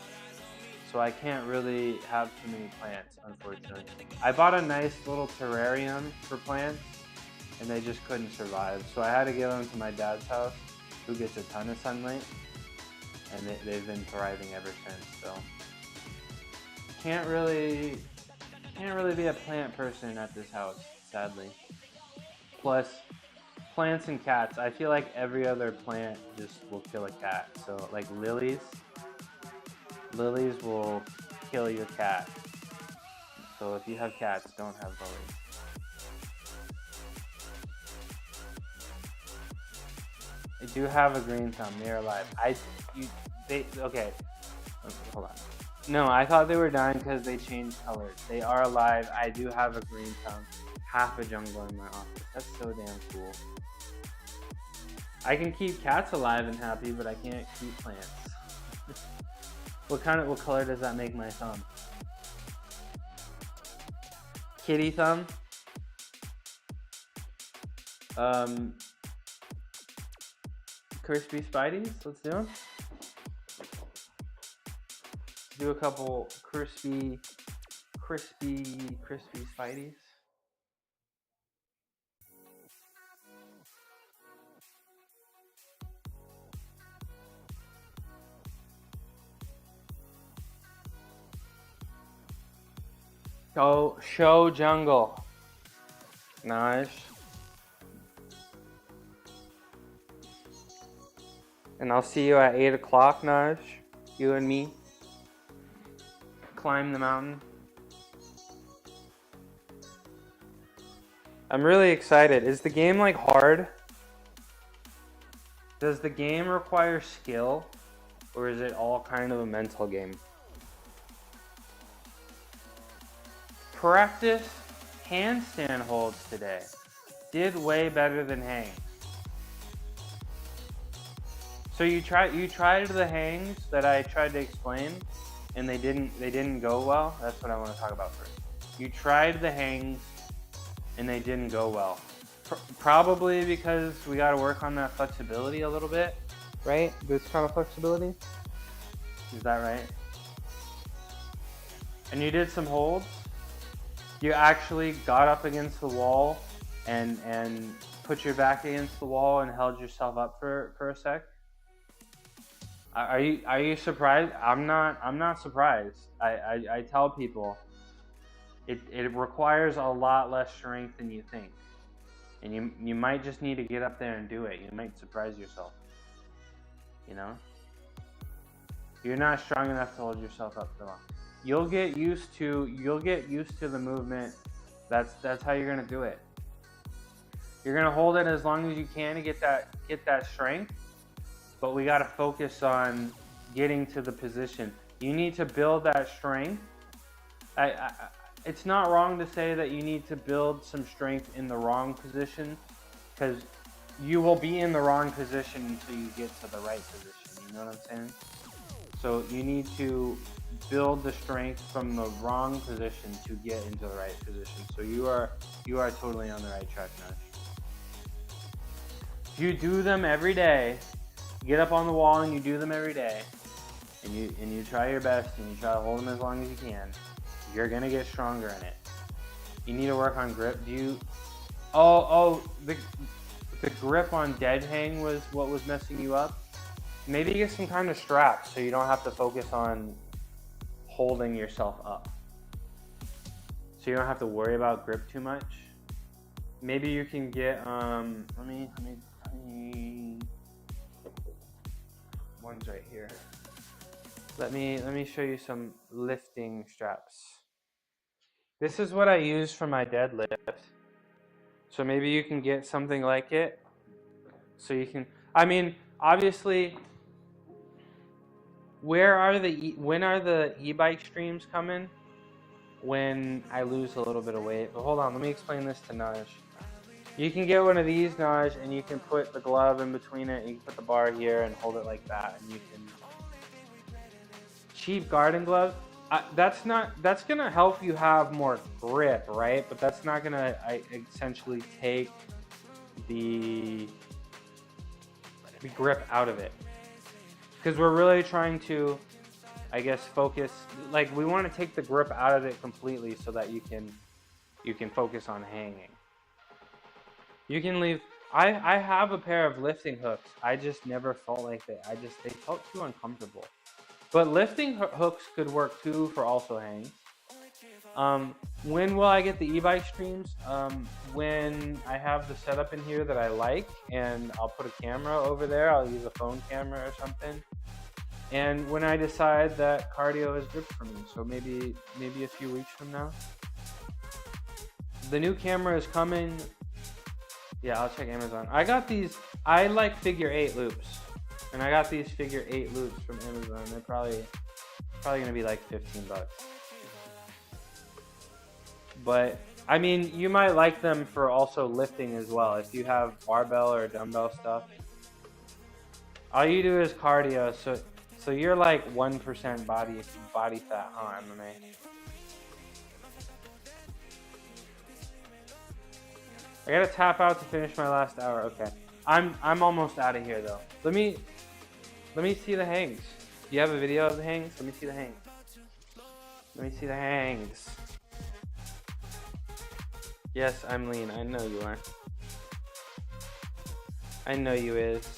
so I can't really have too many plants, unfortunately. I bought a nice little terrarium for plants, and they just couldn't survive. So I had to give them to my dad's house, who gets a ton of sunlight, and they've been thriving ever since. So can't really can't really be a plant person at this house, sadly. Plus, plants and cats. I feel like every other plant just will kill a cat. So, like lilies will kill your cat. So if you have cats, don't have lilies. I do have a green thumb. They're alive. Okay. Hold on. No, I thought they were dying because they changed colors. They are alive. I do have a green thumb. Half a jungle in my office. That's so damn cool. I can keep cats alive and happy, but I can't keep plants. What color does that make my thumb? Kitty thumb? Crispy Spideys? Let's do them. Do a couple crispy Spideys. Go show jungle. Nice. And I'll see you at 8 o'clock, Naj. You and me. Climb the mountain. I'm really excited. Is the game like hard? Does the game require skill? Or is it all kind of a mental game? Practice handstand holds today. Did way better than hang. So you tried the hangs that I tried to explain, and they didn't go well. That's what I want to talk about first. You tried the hangs, and they didn't go well. Probably because we got to work on that flexibility a little bit, right? This kind of flexibility. Is that right? And you did some holds. You actually got up against the wall and put your back against the wall and held yourself up for a sec. Are you surprised? I'm not surprised. I tell people it requires a lot less strength than you think. And you might just need to get up there and do it. You might surprise yourself. You know? You're not strong enough to hold yourself up for long. You'll get used to the movement. That's how you're gonna do it. You're gonna hold it as long as you can to get that strength, but we gotta focus on getting to the position. You need to build that strength. It's not wrong to say that you need to build some strength in the wrong position, because you will be in the wrong position until you get to the right position. You know what I'm saying? So you need to build the strength from the wrong position to get into the right position. So you are totally on the right track now. If you do them every day, you get up on the wall and you do them every day, and you try your best and you try to hold them as long as you can, you're gonna get stronger in it. You need to work on grip. The grip on dead hang was what was messing you up. Maybe get some kind of strap so you don't have to focus on holding yourself up. So you don't have to worry about grip too much. Maybe you can get let me one's right here. Let me show you some lifting straps. This is what I use for my deadlift. So maybe you can get something like it. So you can, obviously, when are the e-bike streams coming? When I lose a little bit of weight. But hold on, let me explain this to Naj. You can get one of these, Naj, and you can put the glove in between it. You can put the bar here and hold it like that, and you can. Cheap garden gloves. That's gonna help you have more grip, right? But that's not gonna essentially take the grip out of it, because we're really trying to, I guess, focus. Like, we want to take the grip out of it completely so that you can focus on hanging. You can leave. I have a pair of lifting hooks. I just never felt like they felt too uncomfortable. But lifting hooks could work too for also hang. When will I get the e-bike streams? When I have the setup in here that I like, and I'll put a camera over there. I'll use a phone camera or something. And when I decide that cardio is good for me, so maybe a few weeks from now. The new camera is coming. Yeah, I'll check Amazon. I got these. I like figure 8 loops, and I got these figure 8 loops from Amazon. They're probably gonna be like $15. But I mean, you might like them for also lifting as well. If you have barbell or dumbbell stuff, all you do is cardio. So you're like 1% body fat, huh, MMA? I gotta tap out to finish my last hour. Okay, I'm almost out of here though. Let me see the hangs. Do you have a video of the hangs? Let me see the hangs. Let me see the hangs. Yes, I'm lean. I know you are. I know you is.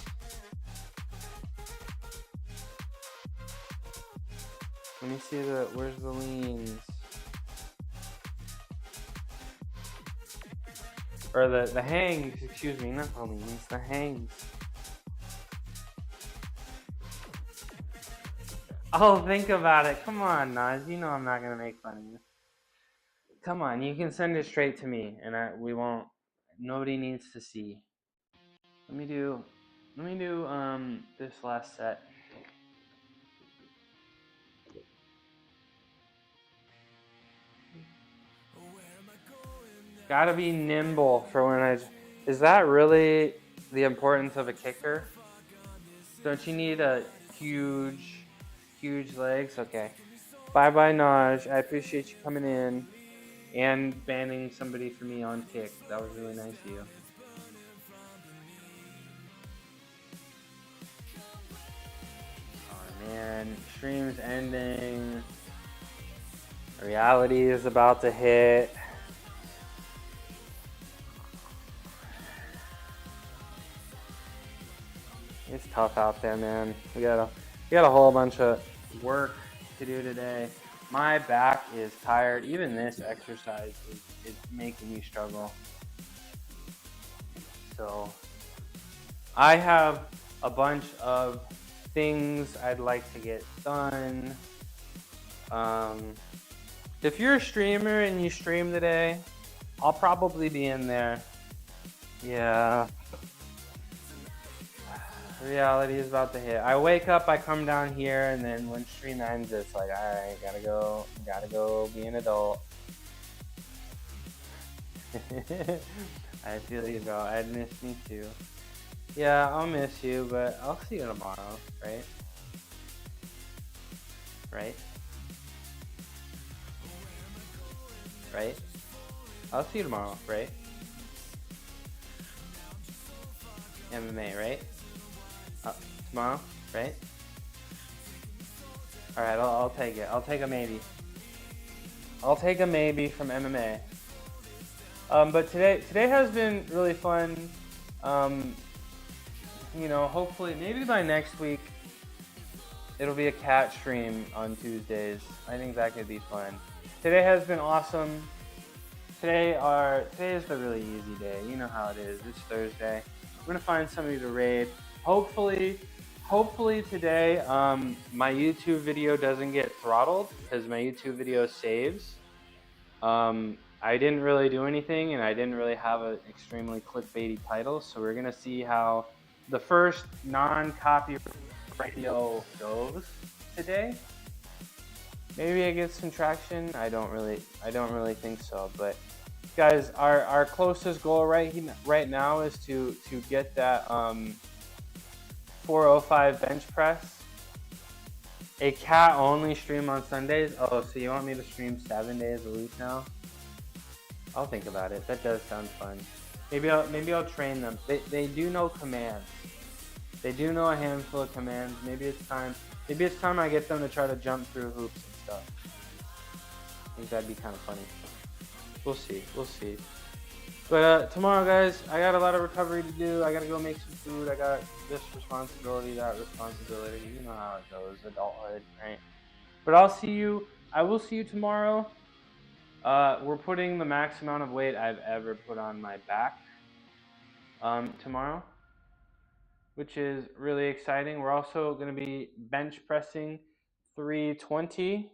Let me see where's the leans? Or the hangs, excuse me, not the leans, the hangs. Oh, think about it. Come on, Naz. You know I'm not gonna make fun of you. Come on, you can send it straight to me, and we won't. Nobody needs to see. Let me do this last set. Gotta be nimble for when is that really the importance of a kicker? Don't you need a huge legs? Okay. Bye, Naj. I appreciate you coming in and banning somebody for me on kick. That was really nice of you. Oh man, stream's ending. Reality is about to hit. It's tough out there, man. We got a whole bunch of work to do today. My back is tired. Even this exercise is making me struggle. So I have a bunch of things I'd like to get done. If you're a streamer and you stream today, I'll probably be in there. Yeah. Reality is about to hit. I wake up, I come down here, and then when stream ends, it's like, alright, gotta go be an adult. I feel you, bro. I'd miss me too. Yeah, I'll miss you, but I'll see you tomorrow, right? Right? Right? I'll see you tomorrow, right? MMA, right? Tomorrow, right? Alright, I'll take it. I'll take a maybe. I'll take a maybe from MMA. But today has been really fun. You know, hopefully, maybe by next week, it'll be a cat stream on Tuesdays. I think that could be fun. Today has been awesome. Today is the really easy day. You know how it is. It's Thursday. I'm gonna find somebody to raid. Hopefully today my YouTube video doesn't get throttled because my YouTube video saves. I didn't really do anything and I didn't really have an extremely clickbaity title, so we're gonna see how the first non-copyright video goes today. Maybe I get some traction. I don't really think so, but guys, our closest goal right now is to get that 405 bench press. A cat only stream on Sundays. Oh, so you want me to stream 7 days a week now? I'll think about it. That does sound fun. Maybe I'll train them. They do know commands. They do know a handful of commands. Maybe it's time I get them to try to jump through hoops and stuff. I think that'd be kind of funny. We'll see. But tomorrow, guys, I got a lot of recovery to do. I gotta go make some food. I got this responsibility, that responsibility. You know how it goes, adulthood, right? But I will see you tomorrow. We're putting the max amount of weight I've ever put on my back tomorrow, which is really exciting. We're also going to be bench pressing 320.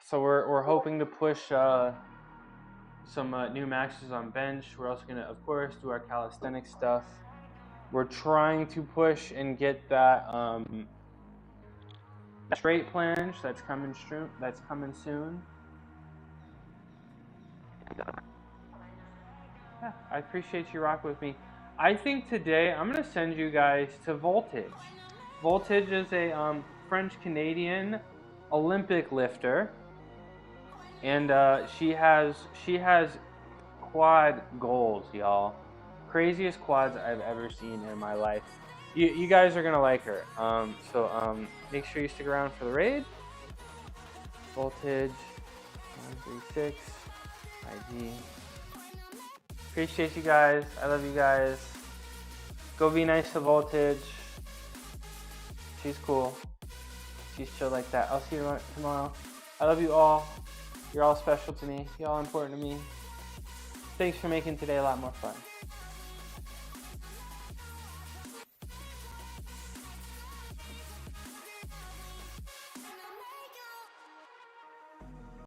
So we're hoping to push some new maxes on bench. We're also going to, of course, do our calisthenics stuff. We're trying to push and get that straight planche that's coming soon. Yeah, I appreciate you rocking with me. I think today I'm gonna send you guys to Voltage. Voltage is a French-Canadian Olympic lifter, and she has quad goals, y'all. Craziest quads I've ever seen in my life. You guys are gonna like her. So make sure you stick around for the raid. Voltage 136 IG. Appreciate you guys. I love you guys. Go be nice to Voltage. She's cool. She's chill like that. I'll see you tomorrow. I love you all. You're all special to me. You're all important to me. Thanks for making today a lot more fun.